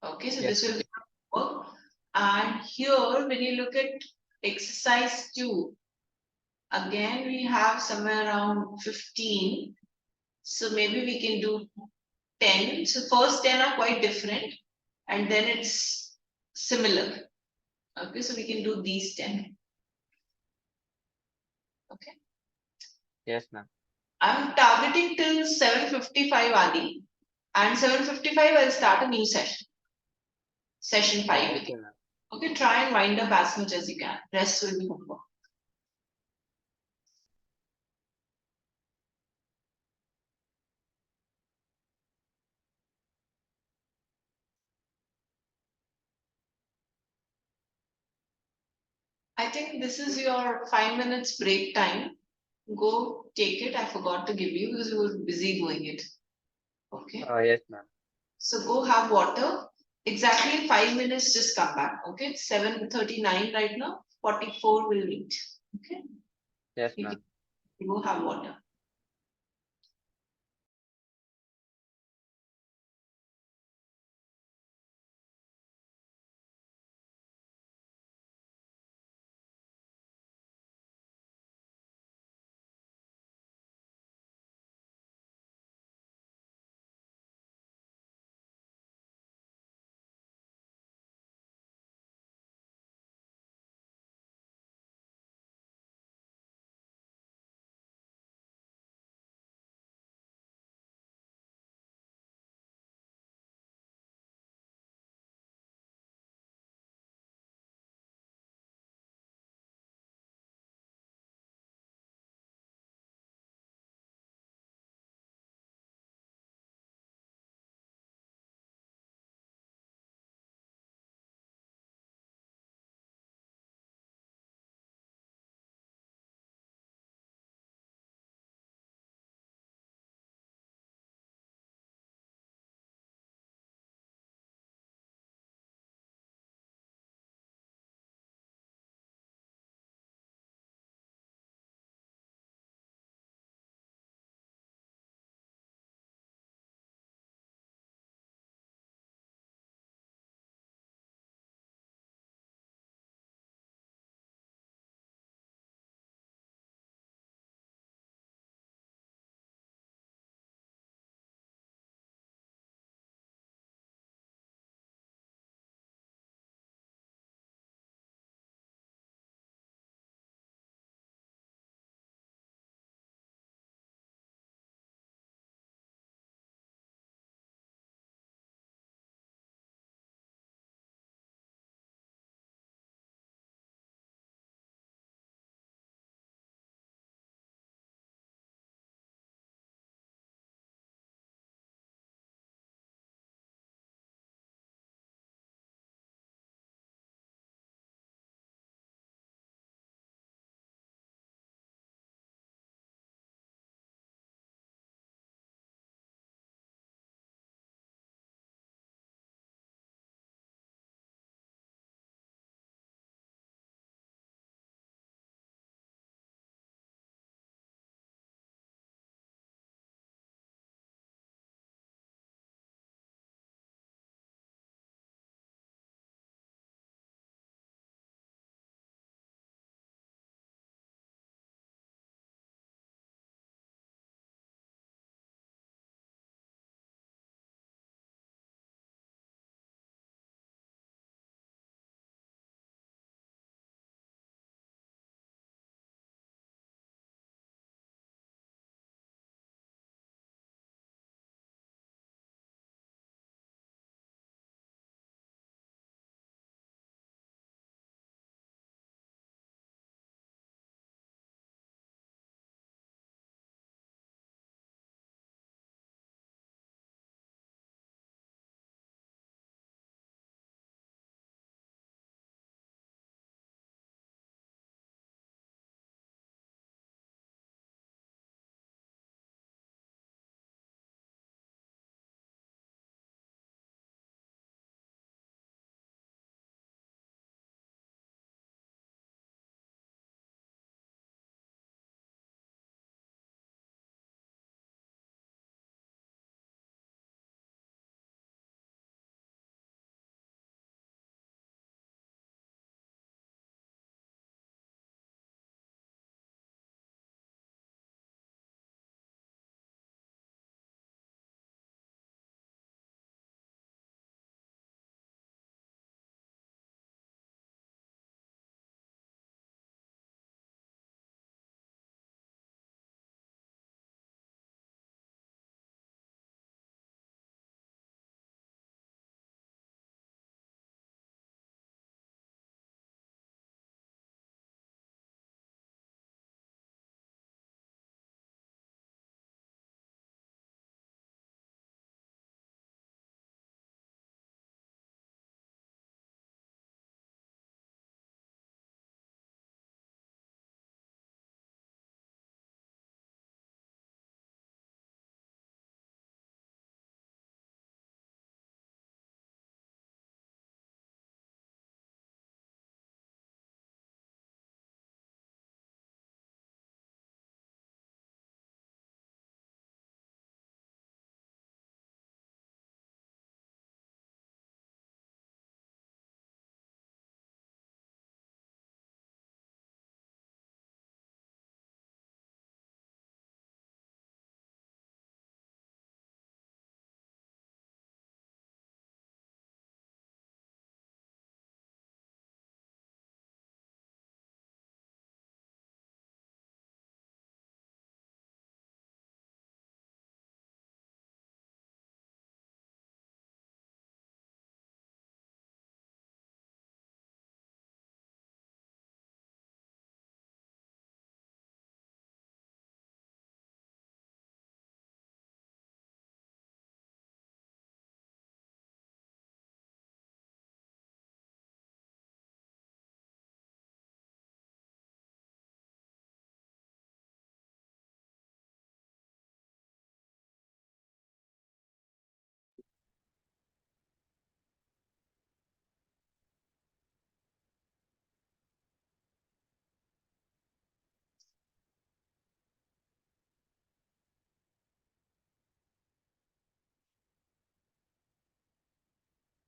S1: Okay, so
S2: Yes,
S1: this will
S2: ma'am.
S1: be work. And here, when you look at exercise 2, again we have somewhere around 15. So maybe we can do 10. So first 10 are quite different and then it's similar. Okay, so we can do these 10. Okay.
S2: Yes, ma'am.
S1: I'm targeting till 7:55 Adi. And 7:55 I'll start a new session. Session 5 with you.
S2: Okay, ma'am.
S1: Okay, try and wind up as much as you can. Rest will be homework. I think this is your 5 minutes break time. Go take it. I forgot to give you because you were busy doing it. Okay.
S2: Yes, ma'am.
S1: So go have water. Exactly 5 minutes, just come back. Okay. It's 7:39 right now. 44 will meet. Okay.
S2: Yes,
S1: You
S2: ma'am.
S1: can go have water.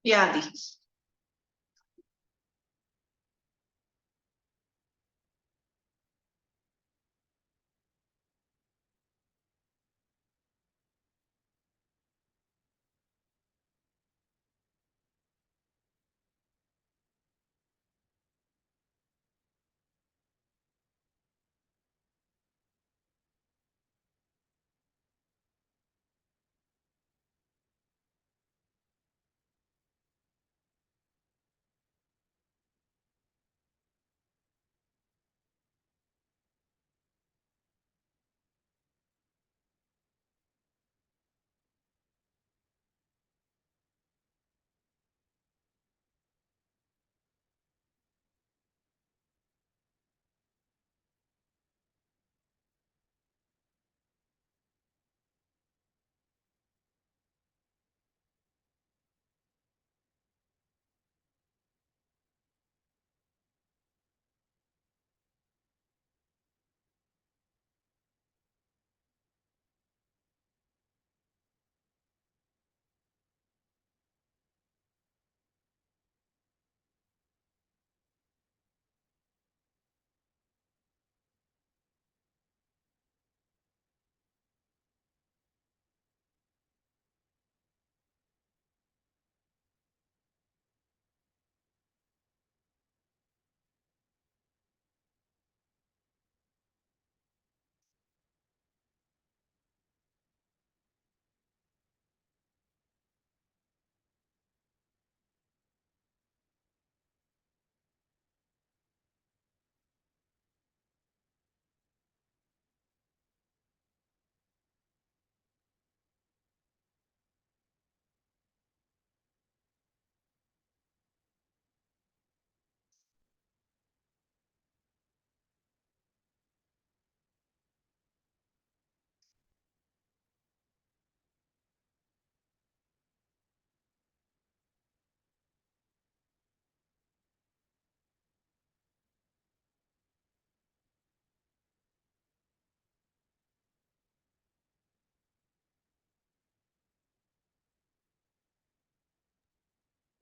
S1: Yeah, Adi.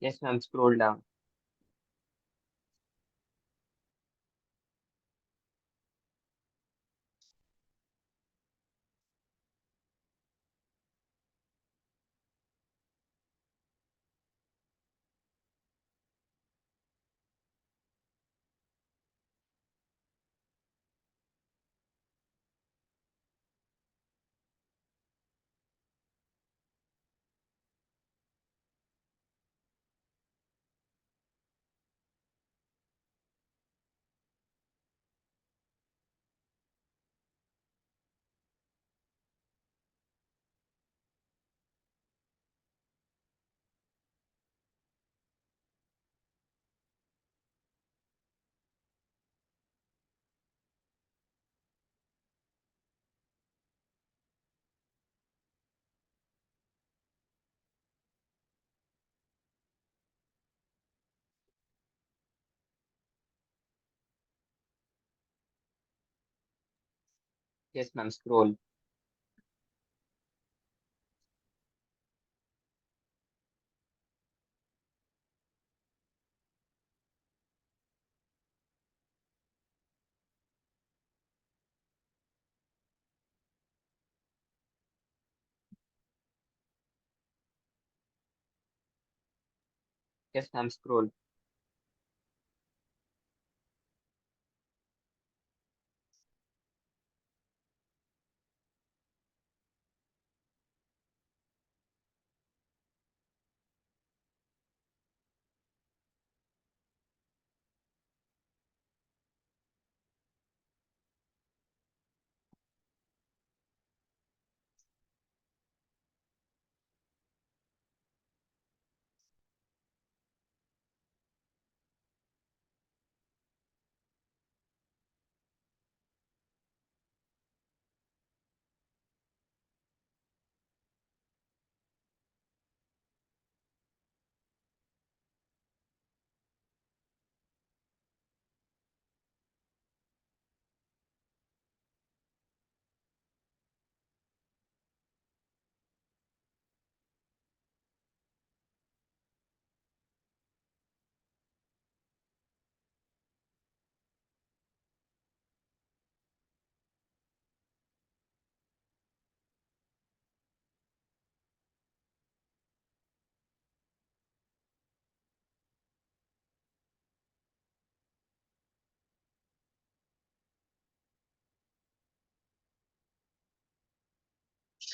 S2: Yes, ma'am. Scroll down. Yes, ma'am. Scroll. Yes, ma'am. Scroll.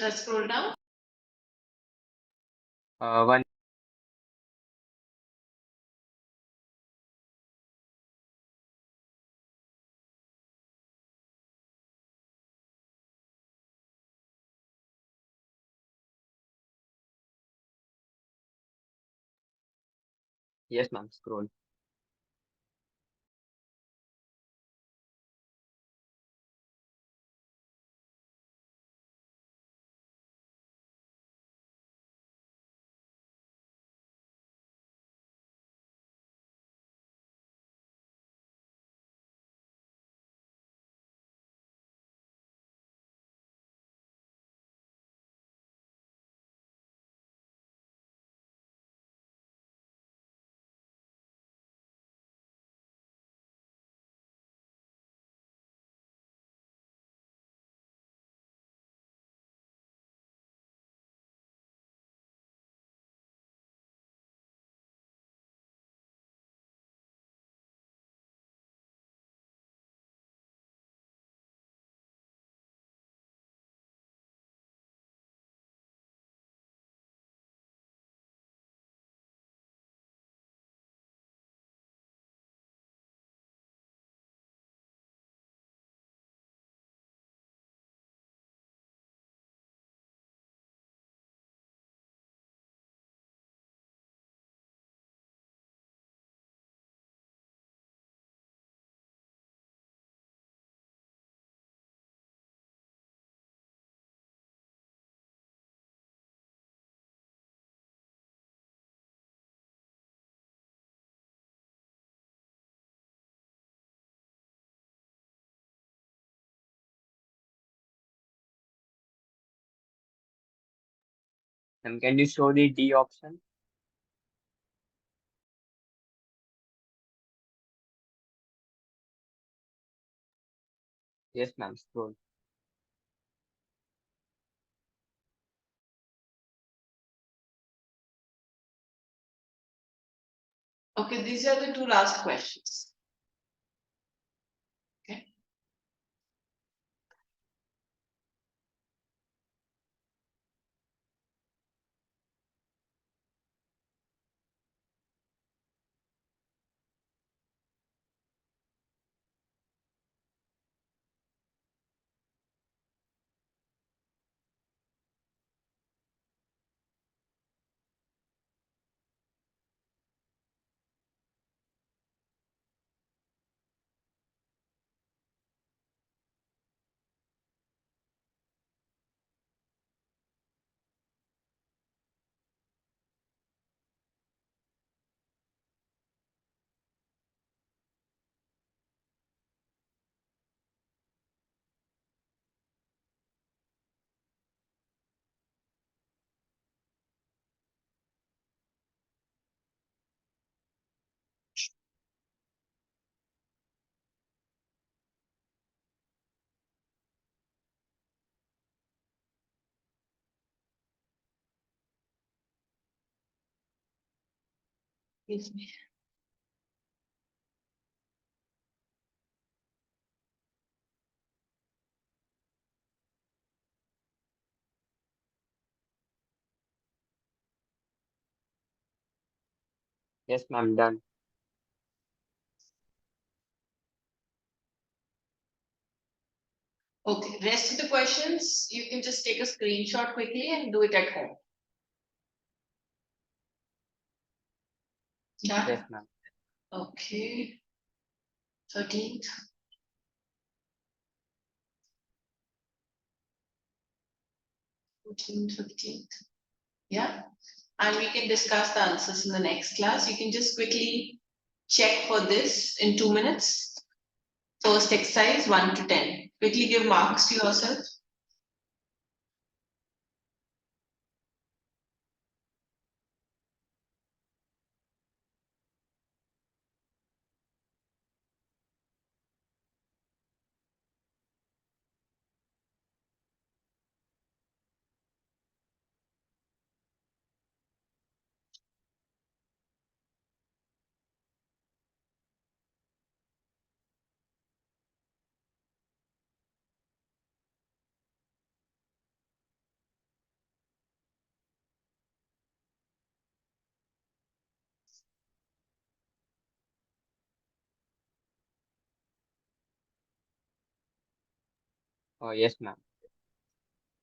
S1: Let's scroll down.
S2: One. Yes, ma'am. Scroll. And can you show the D option? Yes, ma'am. Scroll.
S1: Okay, these are the two last questions. Okay. Excuse me.
S2: Yes, ma'am. Done.
S1: Okay, rest of the questions, you can just take a screenshot quickly and do it at home.
S2: Yes,
S1: Done?
S2: ma'am.
S1: Okay. 13th. 14th, 15th. Yeah. And we can discuss the answers in the next class. You can just quickly check for this in 2 minutes. First exercise 1 to 10. Quickly give marks to yourself.
S2: Yes, ma'am.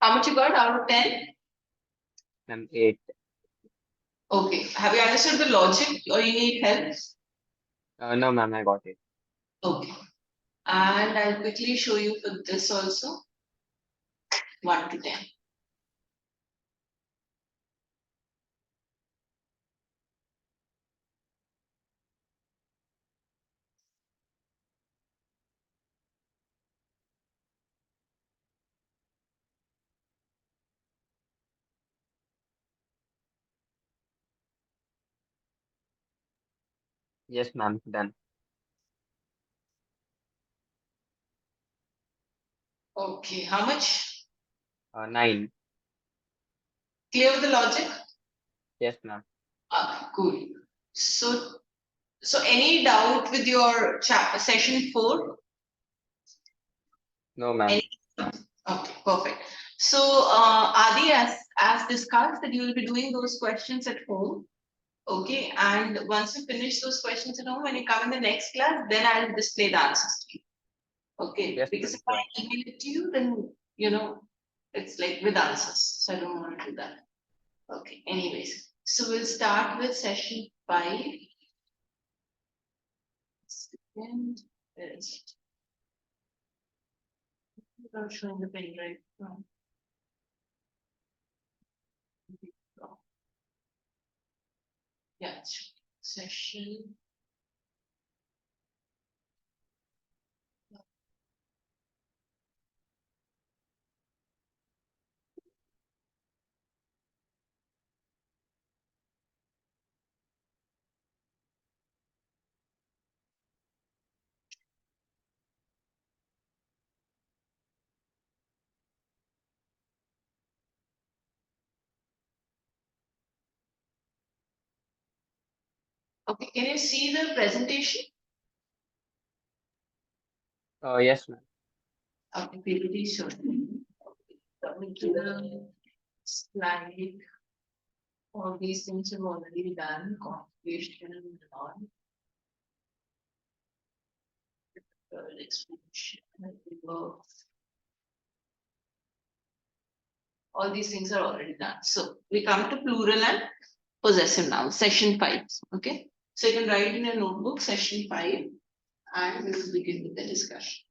S1: How much you got out of 10?
S2: Ma'am, 8.
S1: Okay. Have you understood the logic or you need help?
S2: No, ma'am, I got it.
S1: Okay. And I'll quickly show you for this also. 1 to 10.
S2: Yes, ma'am, done.
S1: Okay. How much?
S2: 9.
S1: Clear with the logic?
S2: Yes, ma'am.
S1: Cool. So any doubt with your chapter session 4?
S2: No, ma'am.
S1: Any? Okay, perfect. So Adi, as discussed, that you will be doing those questions at home. Okay, and once you finish those questions at home, when you come in the next class, then I'll display the answers to you. Okay,
S2: Yes,
S1: because
S2: ma'am,
S1: if I
S2: sure.
S1: email it to you, then it's like with answers. So I don't want to do that. Okay, anyways. So we'll start with session 5. Second, where is it? Not showing the pen right now. Yeah, session. Okay, can you see the presentation?
S2: Yes, ma'am.
S1: Okay, PPT show. Coming to the slide. All these things have already done, configuration and all. Explanation, all these things are already done. So we come to plural and possessive nouns, session 5. Okay. So you can write in a notebook session 5 and we will begin with the discussion.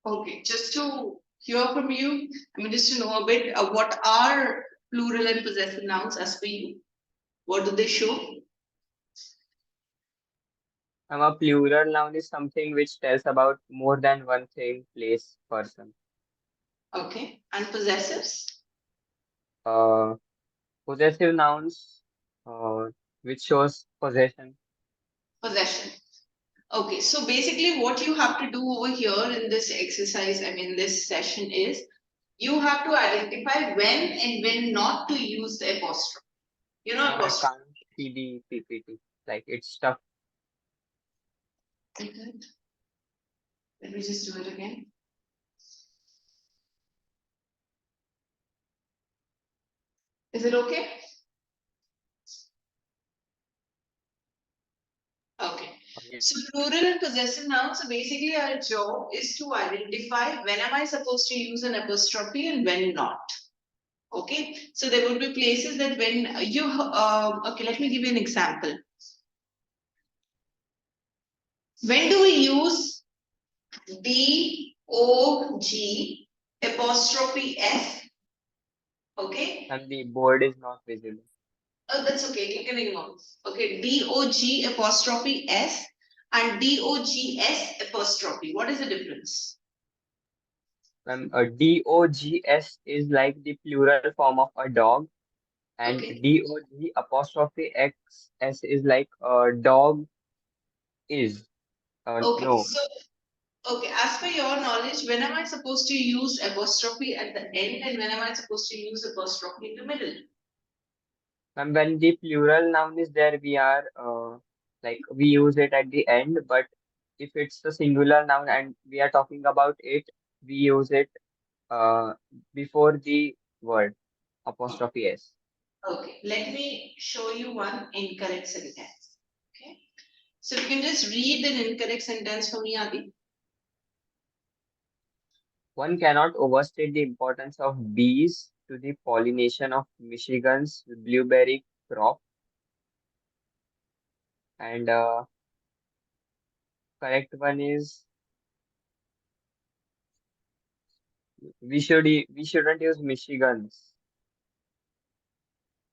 S1: Okay, just to hear from you, I mean, just to know a bit, what are plural and possessive nouns as per you? What do they show?
S2: A plural noun is something which tells about more than one thing, place, person.
S1: Okay, and possessives?
S2: Uh, Possessive nouns, which shows possession.
S1: Possession. Okay, so basically what you have to do over here in this exercise, I mean, this session is, you have to identify when and when not to use the apostrophe. You know,
S2: I
S1: apostrophe.
S2: can't see the PPT. Like it's tough.
S1: Okay. Let me just do it again. Is it okay? Okay.
S2: Yeah.
S1: So plural and possessive nouns, so basically our job is to identify when am I supposed to use an apostrophe and when not. Okay. So there would be places that when you, okay, let me give you an example. When do we use D-O-G apostrophe S? Okay.
S2: And the board is not visible.
S1: Oh, that's okay. You can ignore. Okay. D-O-G apostrophe S and D-O-G-S apostrophe. What is the difference?
S2: DOGS is like the plural form of a dog, and
S1: Okay.
S2: DOG apostrophe XS is like a dog is.
S1: Okay.
S2: No,
S1: So, okay. As per your knowledge, when am I supposed to use apostrophe at the end and when am I supposed to use apostrophe in the middle?
S2: and when the plural noun is there, we are like we use it at the end, but if it's the singular noun and we are talking about it, we use it uh, before the word apostrophe s.
S1: Okay, let me show you one incorrect sentence. Okay, so you can just read an incorrect sentence for me, Adi.
S2: One cannot overstate the importance of bees to the pollination of Michigan's blueberry crop. And correct one is we shouldn't use Michigan's.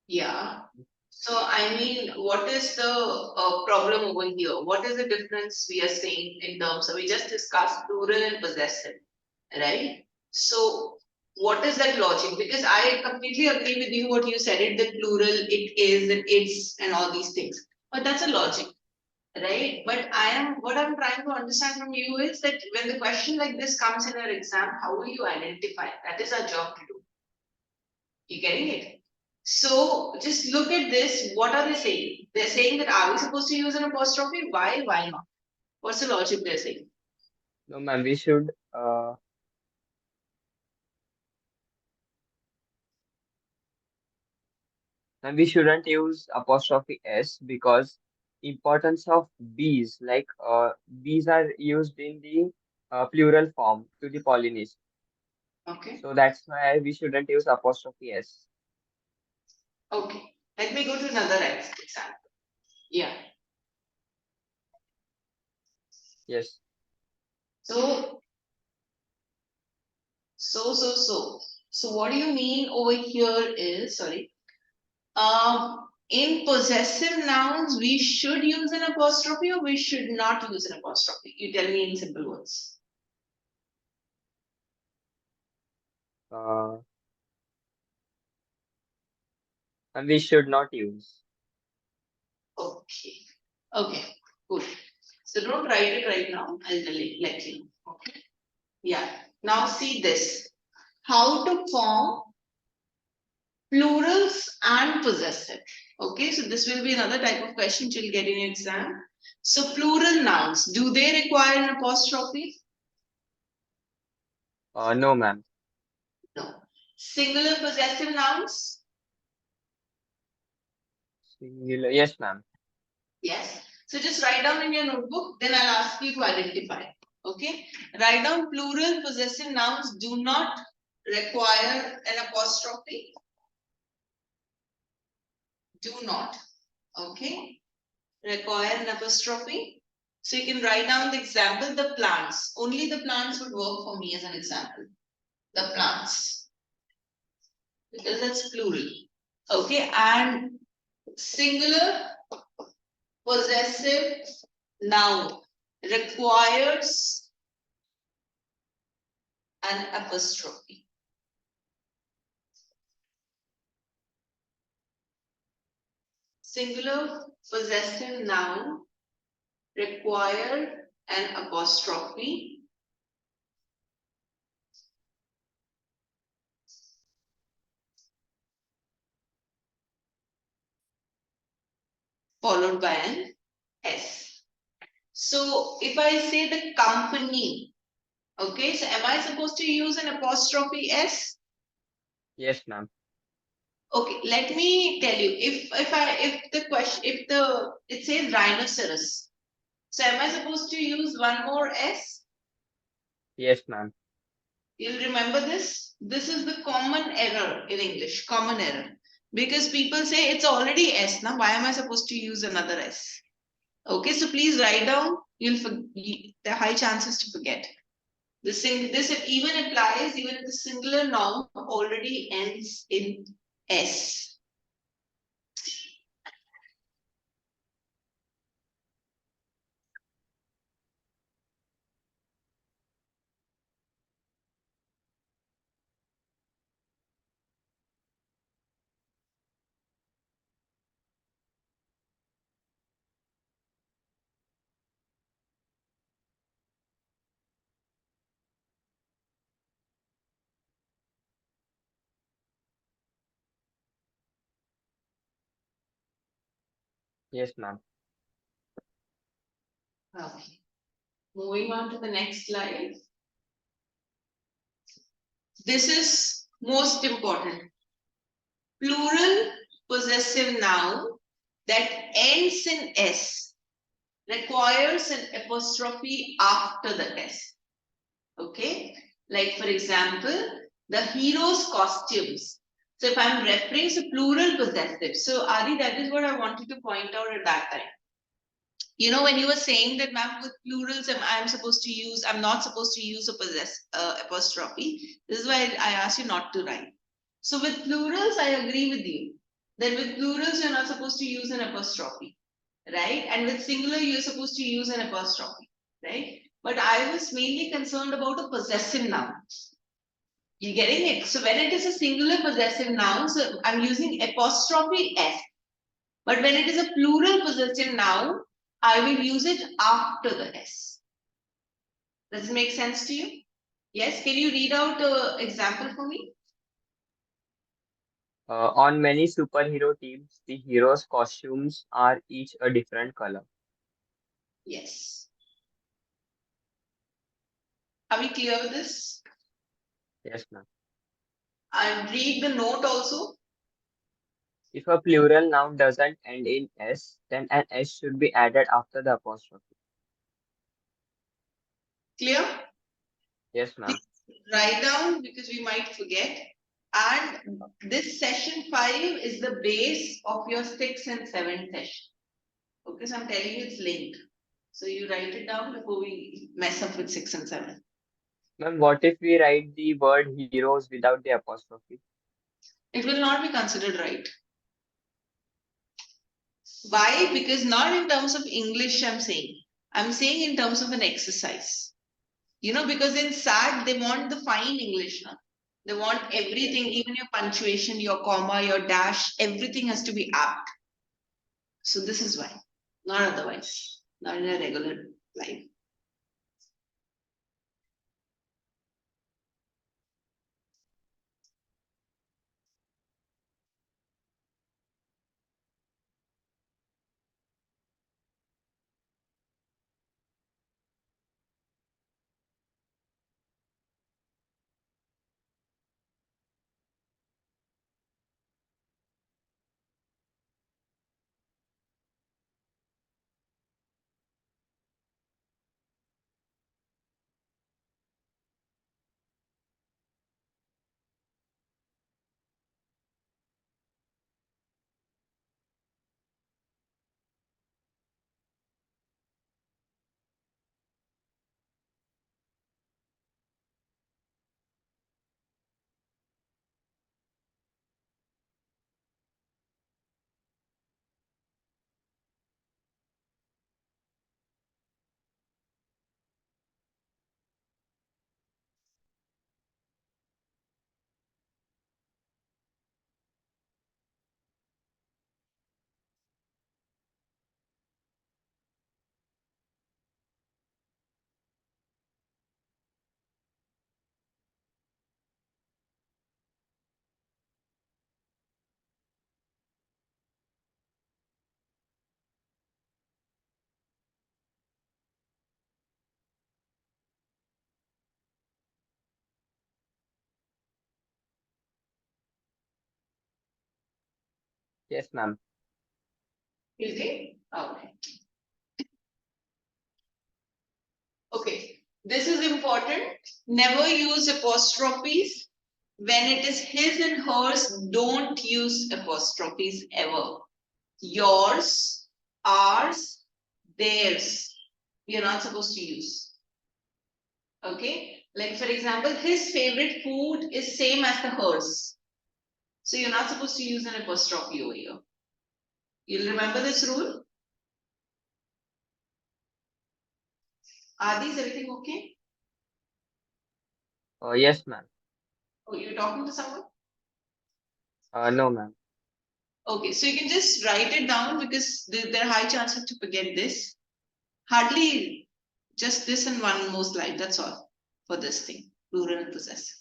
S1: Yeah. So I mean, what is the problem over here? What is the difference we are saying in terms of, we just discussed plural and possessive, right? So what is that logic? Because I completely agree with you what you said, it the plural, it is, it it's, and all these things. But that's a logic, right? But what I'm trying to understand from you is that when the question like this comes in your exam, how will you identify? That is our job to do. You getting it? So just look at this. What are they saying? They're saying that are we supposed to use an apostrophe? Why? Why not? What's the logic they're saying?
S2: No, ma'am, we should and we shouldn't use apostrophe s because importance of bees, like bees are used in the plural form to the pollination.
S1: Okay.
S2: So that's why we shouldn't use apostrophe s.
S1: Okay. Let me go to another example. Yeah.
S2: Yes.
S1: So so what do you mean over here is, sorry. In possessive nouns, we should use an apostrophe or we should not use an apostrophe? You tell me in simple words.
S2: Uh, and we should not use.
S1: Okay. Okay. Good. So don't write it right now. I'll let you know. Okay. Yeah. Now see this. How to form plurals and possessive. Okay. So this will be another type of question you'll get in your exam. So plural nouns, do they require an apostrophe?
S2: No, ma'am.
S1: No. Singular possessive nouns?
S2: Singular. Yes, ma'am.
S1: Yes. So just write down in your notebook, then I'll ask you to identify. Okay. Write down plural possessive nouns do not require an apostrophe. Do not. Okay. Require an apostrophe. So you can write down the example, the plants. Only the plants would work for me as an example. The plants. Because that's plural. Okay. And singular possessive noun requires an apostrophe. Singular possessive noun require an apostrophe followed by an S. So if I say the company, okay, so am I supposed to use an apostrophe S?
S2: Yes, ma'am.
S1: Okay, let me tell you, if the question, if the it says rhinoceros, so am I supposed to use one more S?
S2: Yes, ma'am.
S1: You'll remember this. This is the common error in English, common error. Because people say it's already S now. Why am I supposed to use another S? Okay, so please write down. There are high chances to forget. This even applies even if the singular noun already ends in S.
S2: Yes, ma'am.
S1: Okay. Moving on to the next slide. This is most important. Plural possessive noun that ends in S requires an apostrophe after the S. Okay? Like for example, the hero's costumes. So if I'm referring to plural possessive, so Adi, that is what I wanted to point out at that time. You know, when you were saying that, ma'am, with plurals, I'm not supposed to use a apostrophe. This is why I asked you not to write. So with plurals, I agree with you. That with plurals, you're not supposed to use an apostrophe, right? And with singular, you're supposed to use an apostrophe, right? But I was mainly concerned about a possessive noun. You getting it? So when it is a singular possessive noun, so I'm using apostrophe S. But when it is a plural possessive noun, I will use it after the S. Does it make sense to you? Yes, can you read out an example for me?
S2: On many superhero teams, the heroes' costumes are each a different color.
S1: Yes. Are we clear with this?
S2: Yes, ma'am.
S1: And read the note also.
S2: If a plural noun doesn't end in S, then an S should be added after the apostrophe.
S1: Clear?
S2: Yes, ma'am.
S1: Write down because we might forget. And this session 5 is the base of your 6 and 7 session. Okay, so I'm telling you it's linked. So you write it down before we mess up with 6 and 7.
S2: Ma'am, what if we write the word heroes without the apostrophe?
S1: It will not be considered right. Why? Because not in terms of English, I'm saying. I'm saying in terms of an exercise. You know, because in SAT, they want the fine English. No? They want everything, even your punctuation, your comma, your dash, everything has to be apt. So this is why, not otherwise, not in a regular life.
S2: Yes, ma'am.
S1: Is it? Okay. Okay. This is important. Never use apostrophes. When it is his and hers, don't use apostrophes ever. Yours, ours, theirs. You're not supposed to use. Okay? Like for example, his favorite food is same as the hers. So you're not supposed to use an apostrophe over here. You'll remember this rule? Are these everything okay?
S2: Yes, ma'am.
S1: Oh, you're talking to someone?
S2: No, ma'am.
S1: Okay, so you can just write it down because there are high chances to forget this. Hardly just this and one more slide, that's all for this thing, plural and possessive.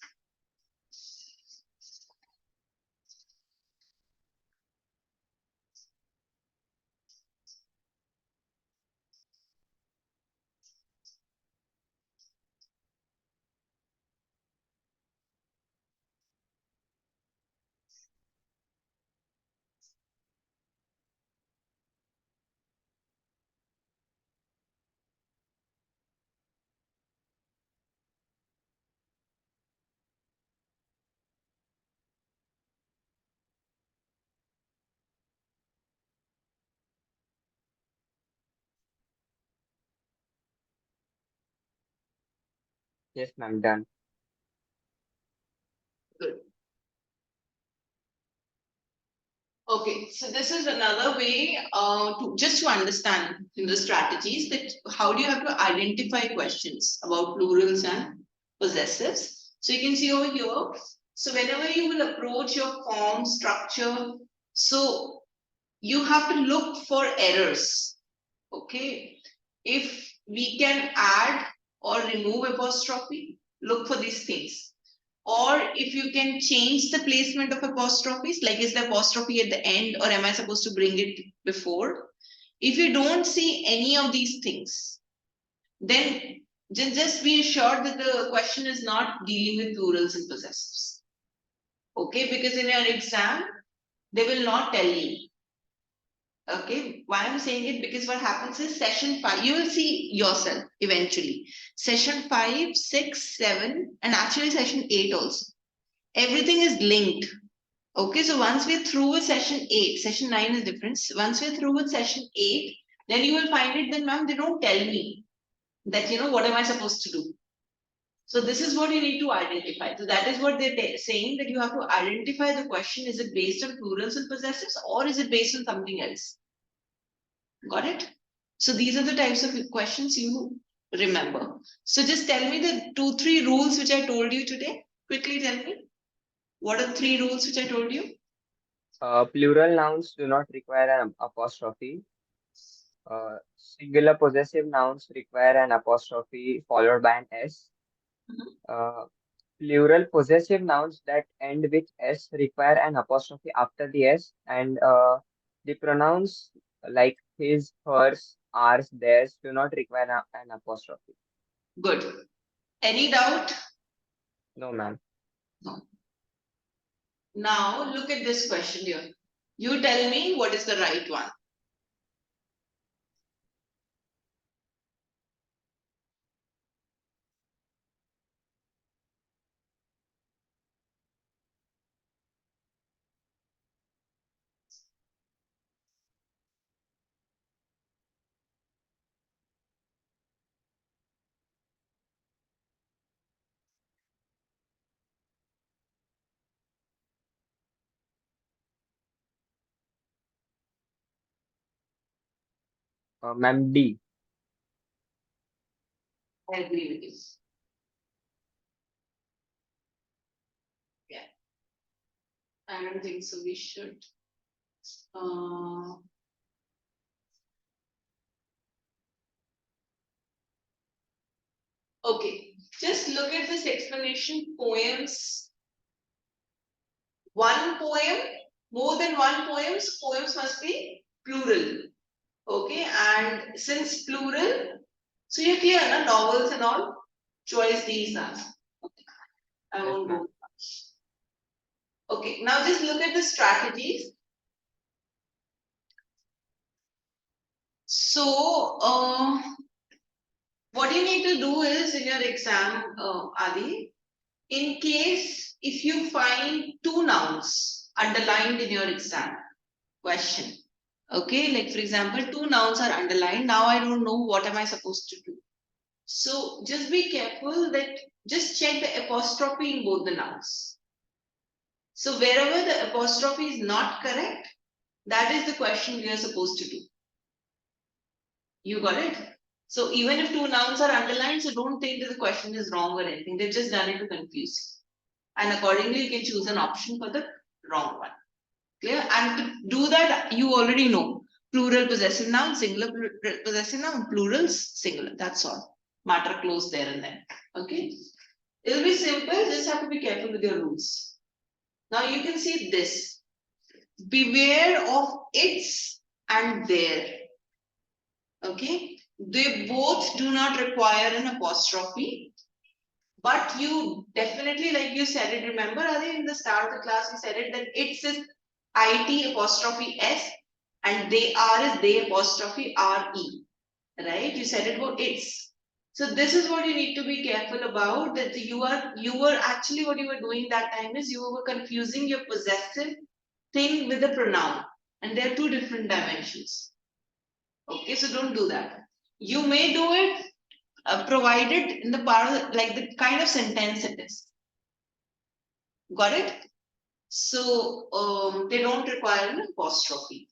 S2: Yes, ma'am, done.
S1: Good. Okay, so this is another way to understand the strategies that how do you have to identify questions about plurals and possessives. So you can see over here. So whenever you will approach your form structure, so you have to look for errors. Okay, if we can add or remove apostrophe, look for these things. Or if you can change the placement of apostrophes, like is the apostrophe at the end or am I supposed to bring it before? If you don't see any of these things, then just be assured that the question is not dealing with plurals and possessives. Okay, because in your exam, they will not tell you. Okay, why I'm saying it, because what happens is session 5, you will see yourself eventually. Session 5, 6, 7, and actually session 8 also. Everything is linked. Okay, so once we're through with session 8, session 9 is different. Once we're through with session 8, then you will find it that, ma'am, they don't tell me that, what am I supposed to do? So this is what you need to identify. So that is what they're saying, that you have to identify the question. Is it based on plurals and possessives or is it based on something else? Got it? So these are the types of questions you remember. So just tell me the 2-3 rules which I told you today. Quickly tell me. What are 3 rules which I told you?
S2: Plural nouns do not require an apostrophe. Singular possessive nouns require an apostrophe followed by an S. Uh, Plural possessive nouns that end with S require an apostrophe after the S, and the pronouns like his, hers, ours, theirs do not require an apostrophe.
S1: Good. Any doubt?
S2: No, ma'am.
S1: No. Now look at this question here. You tell me what is the right one.
S2: Ma'am, D.
S1: I agree with you. Yeah. I don't think so. We should. Okay. Just look at this explanation. Poems. One poem, more than one poems. Poems must be plural. Okay. And since plural, so you're clear, na? Novels and all. Choice these are. I
S2: Yes,
S1: won't
S2: ma'am.
S1: go. Okay, now just look at the strategies. So, what you need to do is in your exam, Adi, in case if you find 2 nouns underlined in your exam question, okay, like for example, 2 nouns are underlined. Now I don't know what am I supposed to do. So just be careful that just check the apostrophe in both the nouns. So wherever the apostrophe is not correct, that is the question we are supposed to do. You got it? So even if 2 nouns are underlined, so don't think that the question is wrong or anything. They've just done it to confuse you. And accordingly, you can choose an option for the wrong one. Clear? And to do that, you already know. Plural possessive noun, singular possessive noun, plurals, singular. That's all. Matter closed there and then. Okay? It'll be simple, just have to be careful with your rules. Now you can see this. Beware of its and their. Okay, they both do not require an apostrophe, but you definitely, like you said it, remember Adi, in the start of the class we said it, that it's is it apostrophe s and they are is they apostrophe re, right? You said it about its. So this is what you need to be careful about, that you were actually, what you were doing that time is you were confusing your possessive thing with the pronoun, and there are 2 different dimensions. Okay, so don't do that. You may do it provided in the part of like the kind of sentence it is. Got it? So they don't require an apostrophe.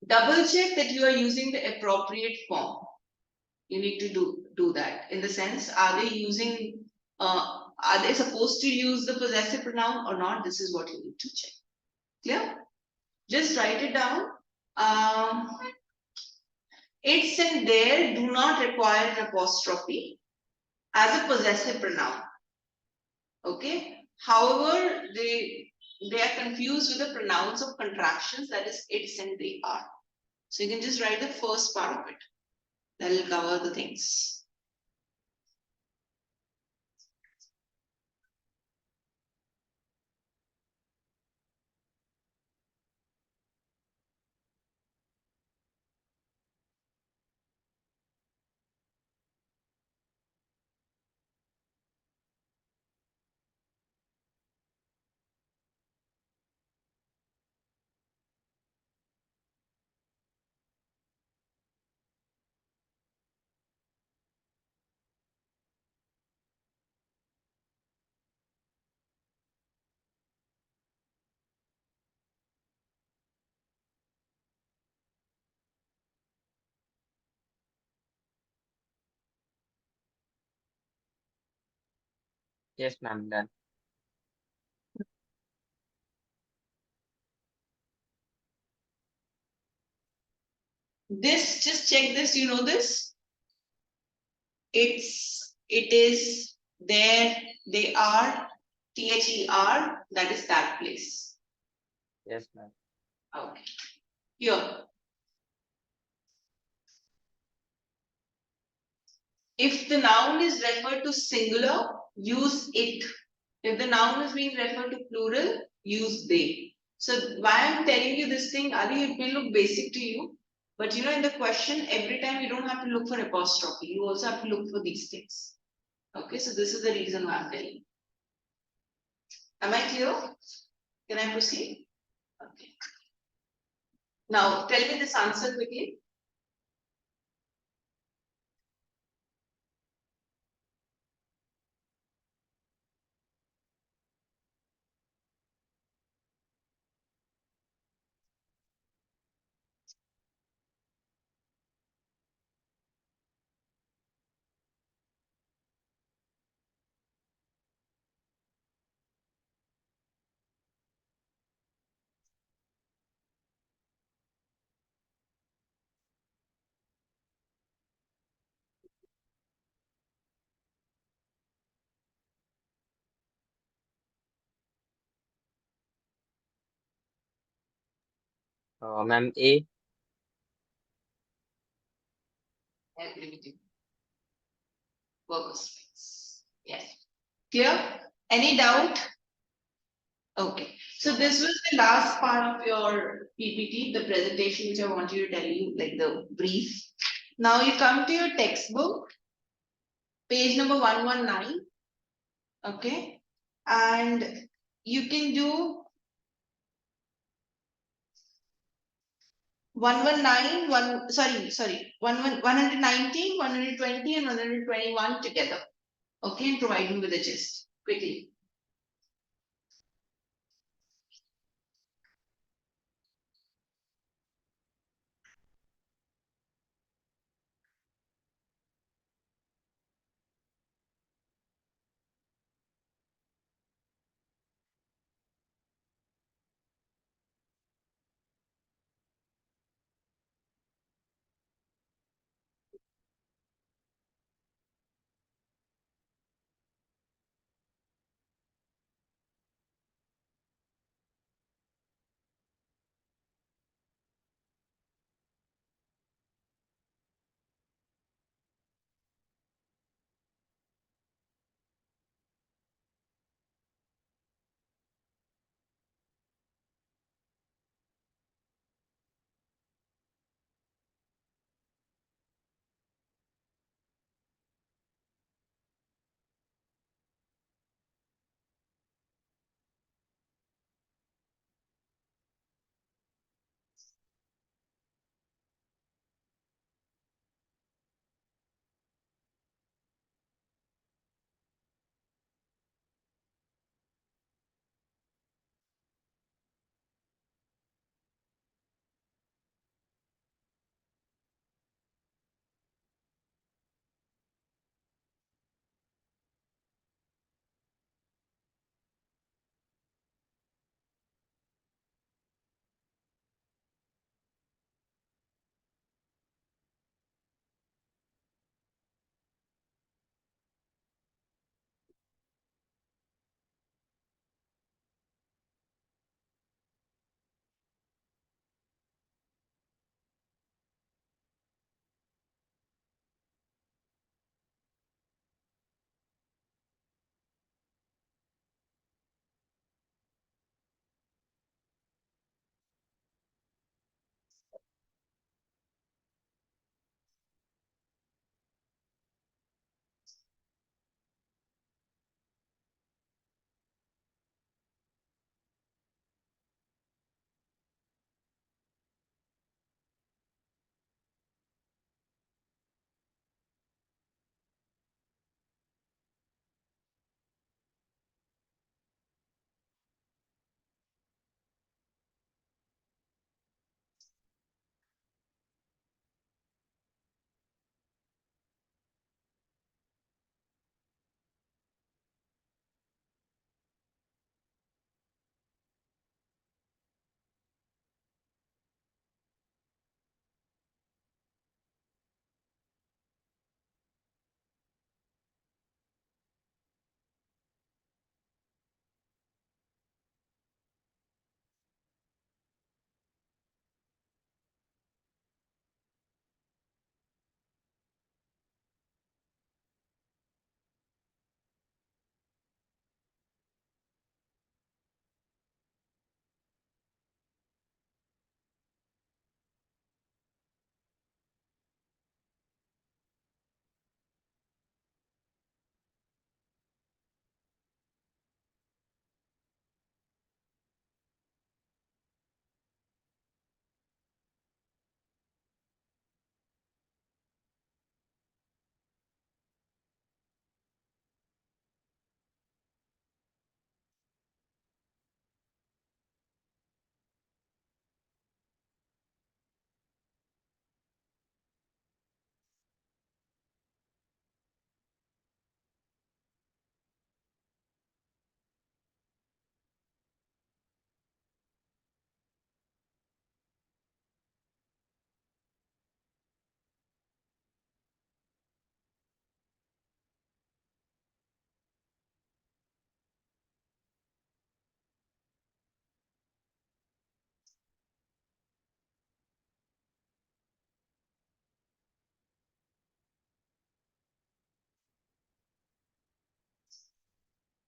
S1: Double check that you are using the appropriate form. You need to do that in the sense, are they using, are they supposed to use the possessive pronoun or not? This is what you need to check. Clear? Just write it down. Its and their do not require an apostrophe as a possessive pronoun. Okay. However, they are confused with the pronouns of contractions, that is its and they are. So you can just write the first part of it. That will cover the things.
S2: Yes, ma'am, done.
S1: This, just check this, you know this? It is, there, they are, THER, that is that place.
S2: Yes, ma'am.
S1: Okay. Here. If the noun is referred to singular, use it. If the noun is being referred to plural, use they. So why I'm telling you this thing, Adi, it may look basic to you, but you know, in the question, every time you don't have to look for apostrophe, you also have to look for these things. Okay, so this is the reason why I'm telling you. Am I clear? Can I proceed? Okay. Now, tell me this answer quickly.
S2: Ma'am, A.
S1: I agree with you. Worker space. Yes. Clear? Any doubt? Okay. So this was the last part of your PPT, the presentation which I wanted to tell you, like the brief. Now you come to your textbook, page number 119. Okay. And you can do 119, 119, 120, and 121 together. Okay, and provide me with a gist quickly.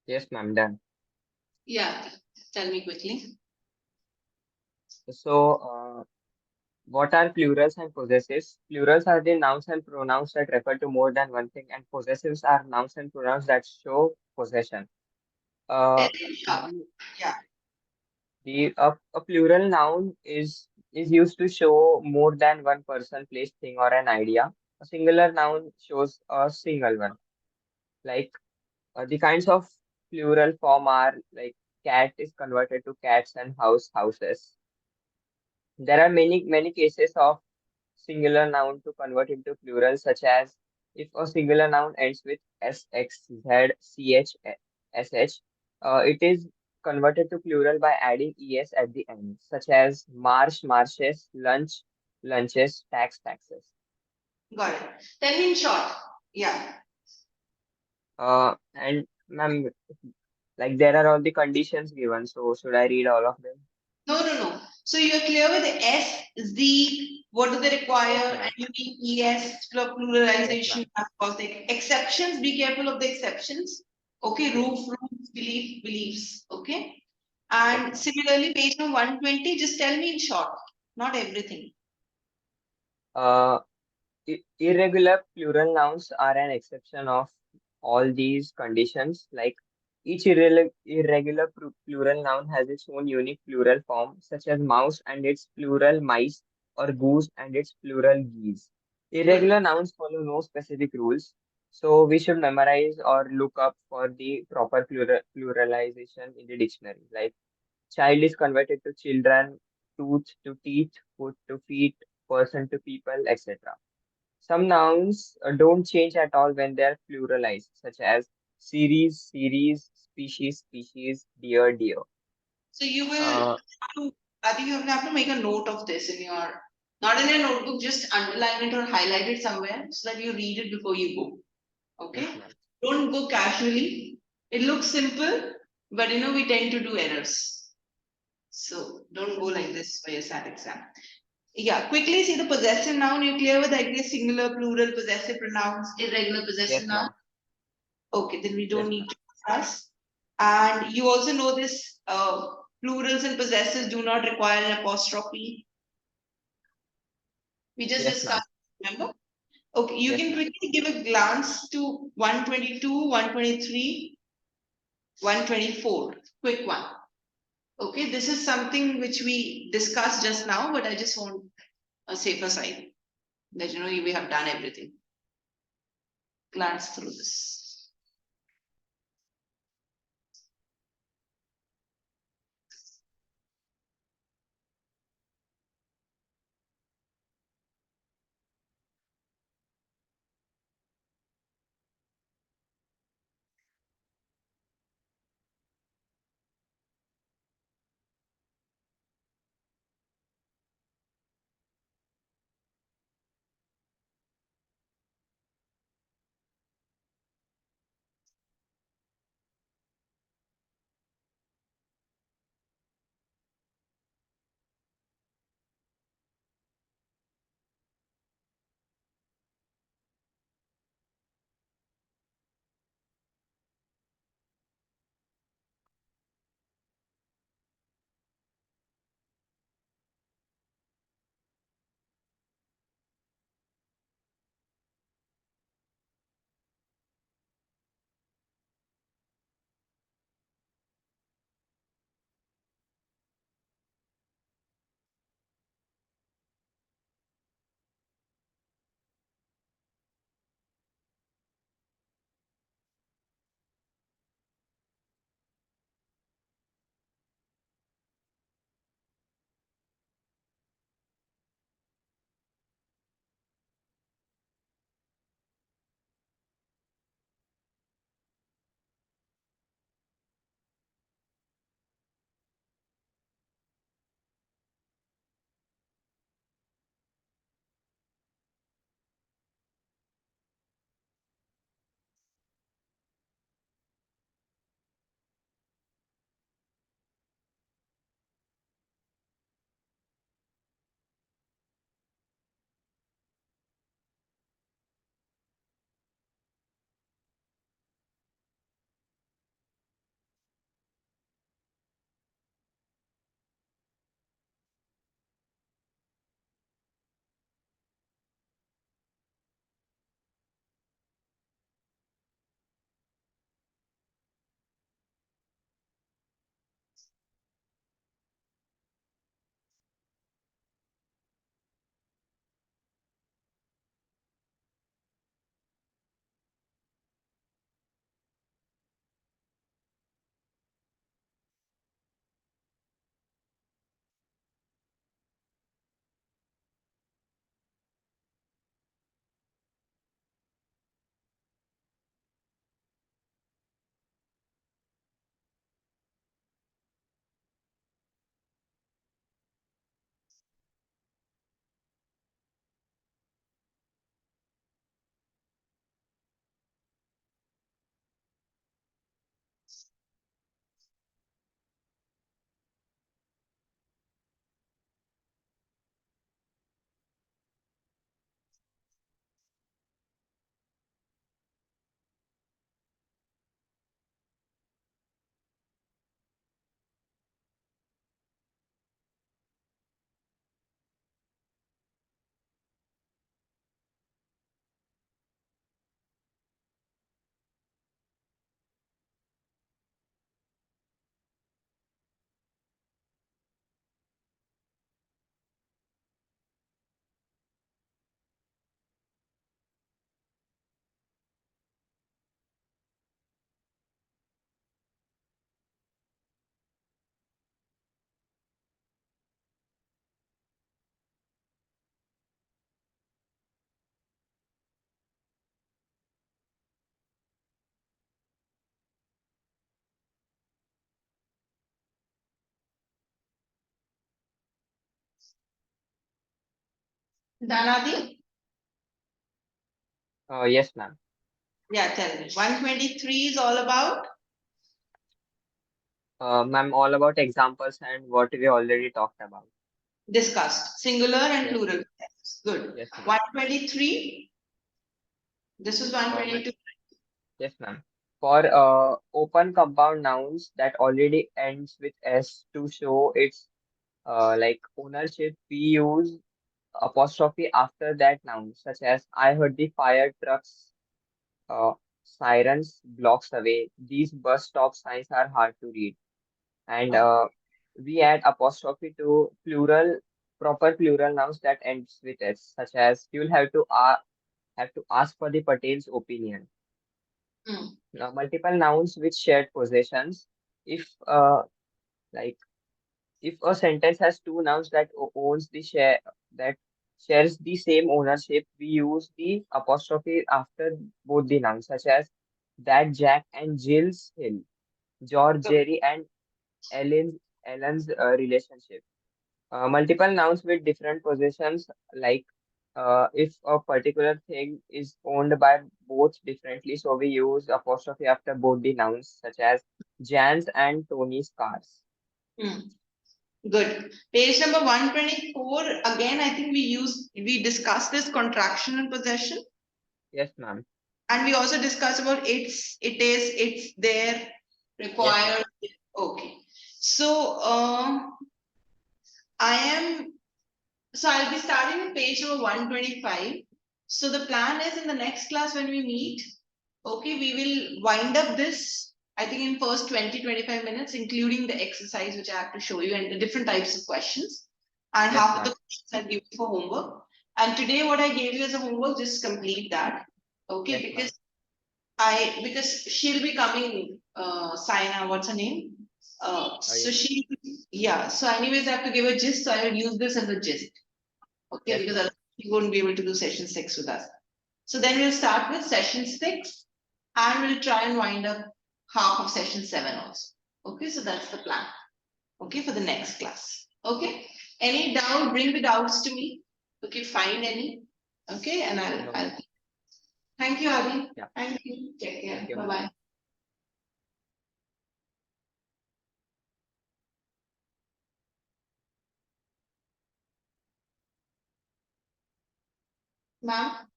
S2: Yes, ma'am, done.
S1: Yeah, tell me quickly.
S2: So, what are plurals and possessives? Plurals are the nouns and pronouns that refer to more than one thing, and possessives are nouns and pronouns that show possession. Uh,
S1: Very sharp.
S2: the
S1: Yeah,
S2: a plural noun is used to show more than one person, place, thing, or an idea. A singular noun shows a single one. Like the kinds of plural form are like cat is converted to cats and house, houses. There are many cases of singular noun to convert into plural, such as if a singular noun ends with s, x, z, ch, sh, it is converted to plural by adding es at the end, such as marsh, marshes, lunch, lunches, tax, taxes.
S1: got it. Tell me in short. Yeah.
S2: And ma'am, like there are all the conditions given, so should I read all of them?
S1: No, no, no. So you're clear with the S, Z, what do they
S2: Yes,
S1: require? And
S2: ma'am.
S1: you need ES for
S2: Yes,
S1: pluralization.
S2: ma'am.
S1: Of course, the exceptions, be careful of the exceptions. Okay,
S2: Yes,
S1: rules, beliefs. Okay.
S2: yes,
S1: And
S2: ma'am.
S1: similarly, page number 120, just tell me in short, not everything.
S2: Uh, Irregular plural nouns are an exception of all these conditions. Like each irregular plural noun has its own unique plural form, such as mouse and its plural mice, or goose and its plural geese.
S1: Good.
S2: Irregular nouns follow no specific rules, so we should memorize or look up for the proper pluralization in the dictionary. Like child is converted to children, tooth to teeth, foot to feet, person to people, etc. Some nouns don't change at all when they're pluralized, such as series, species, deer, deer.
S1: So you will
S2: Uh,
S1: have to, I think you have to make a note of this in your, not in your notebook, just underline it or highlight it somewhere so that you read it before you go.
S2: yes,
S1: Okay?
S2: ma'am.
S1: Don't go casually. It looks simple, but we tend to do errors. So don't go
S2: Yes, ma'am.
S1: like this for your SAT exam. Yeah, quickly see the possessive noun. You're clear with the singular, plural, possessive pronouns, irregular possessive
S2: Yes,
S1: noun.
S2: ma'am.
S1: Okay, then we don't
S2: Yes,
S1: need
S2: ma'am.
S1: to discuss. And you also know this plurals and possessives do not require an apostrophe. We just
S2: Yes, ma'am.
S1: discussed, remember? Okay, you
S2: Yes,
S1: can
S2: ma'am.
S1: quickly give a glance to 122, 123, 124. Quick one. Okay, this is something which we discussed just now, but I just want a safer side that we have done everything. Glance through this. Danadi?
S2: Yes, ma'am.
S1: Yeah, tell me. 123 is all about
S2: Ma'am, all about examples and what we already talked about.
S1: discussed, singular and
S2: Yes,
S1: plural. Good.
S2: yes, ma'am.
S1: 123. This is
S2: Ma'am,
S1: 122.
S2: yes, ma'am. For open compound nouns that already ends with s to show its like ownership, we use apostrophe after that noun, such as I heard the fire trucks, uh, sirens blocks away. These bus stop signs are hard to read, and we add apostrophe to proper plural nouns that ends with s, such as you'll have to ask for the Patel's opinion.
S1: Hmm.
S2: Now, multiple nouns with shared possessions. If like if a sentence has two nouns that owns the share that shares the same ownership, we use the apostrophe after both the nouns, such as that Jack and Jill's hill, George,
S1: Good.
S2: Jerry, and Ellen's relationship. Multiple nouns with different possessions, like if a particular thing is owned by both differently, so we use apostrophe after both the nouns, such as Jan's and Tony's cars.
S1: Hmm. Good. Page number 124. Again, I think we discussed this contraction and possession.
S2: Yes, ma'am.
S1: And we also discussed about it is, it's there,
S2: Yes, ma'am.
S1: required. Okay. So I am so I'll be starting with page number 125. So the plan is in the next class when we meet, okay, we will wind up this, I think in first 20-25 minutes, including the exercise which I have to show you and the different types of questions and
S2: Yes,
S1: half of the
S2: ma'am.
S1: questions I'll give you for homework. And today what I gave you as a homework, just complete that. Okay,
S2: Yes, ma'am.
S1: because she'll be coming, Saina, what's her name? So
S2: Yes,
S1: yeah, so anyways, I have to give a gist, so I will use this as a gist. Okay,
S2: yes,
S1: because
S2: ma'am.
S1: otherwise you won't be able to do session 6 with us. So then we'll start with session 6 and we'll try and wind up half of session 7 also. Okay, so that's the plan. Okay, for the next class. Okay, any doubt, bring the doubts to me. Okay, find any. Okay, and
S2: No,
S1: I'll
S2: ma'am.
S1: thank you, Adi.
S2: Yeah.
S1: Thank you. Take care.
S2: Thank you,
S1: Bye
S2: ma'am.
S1: bye. Ma'am.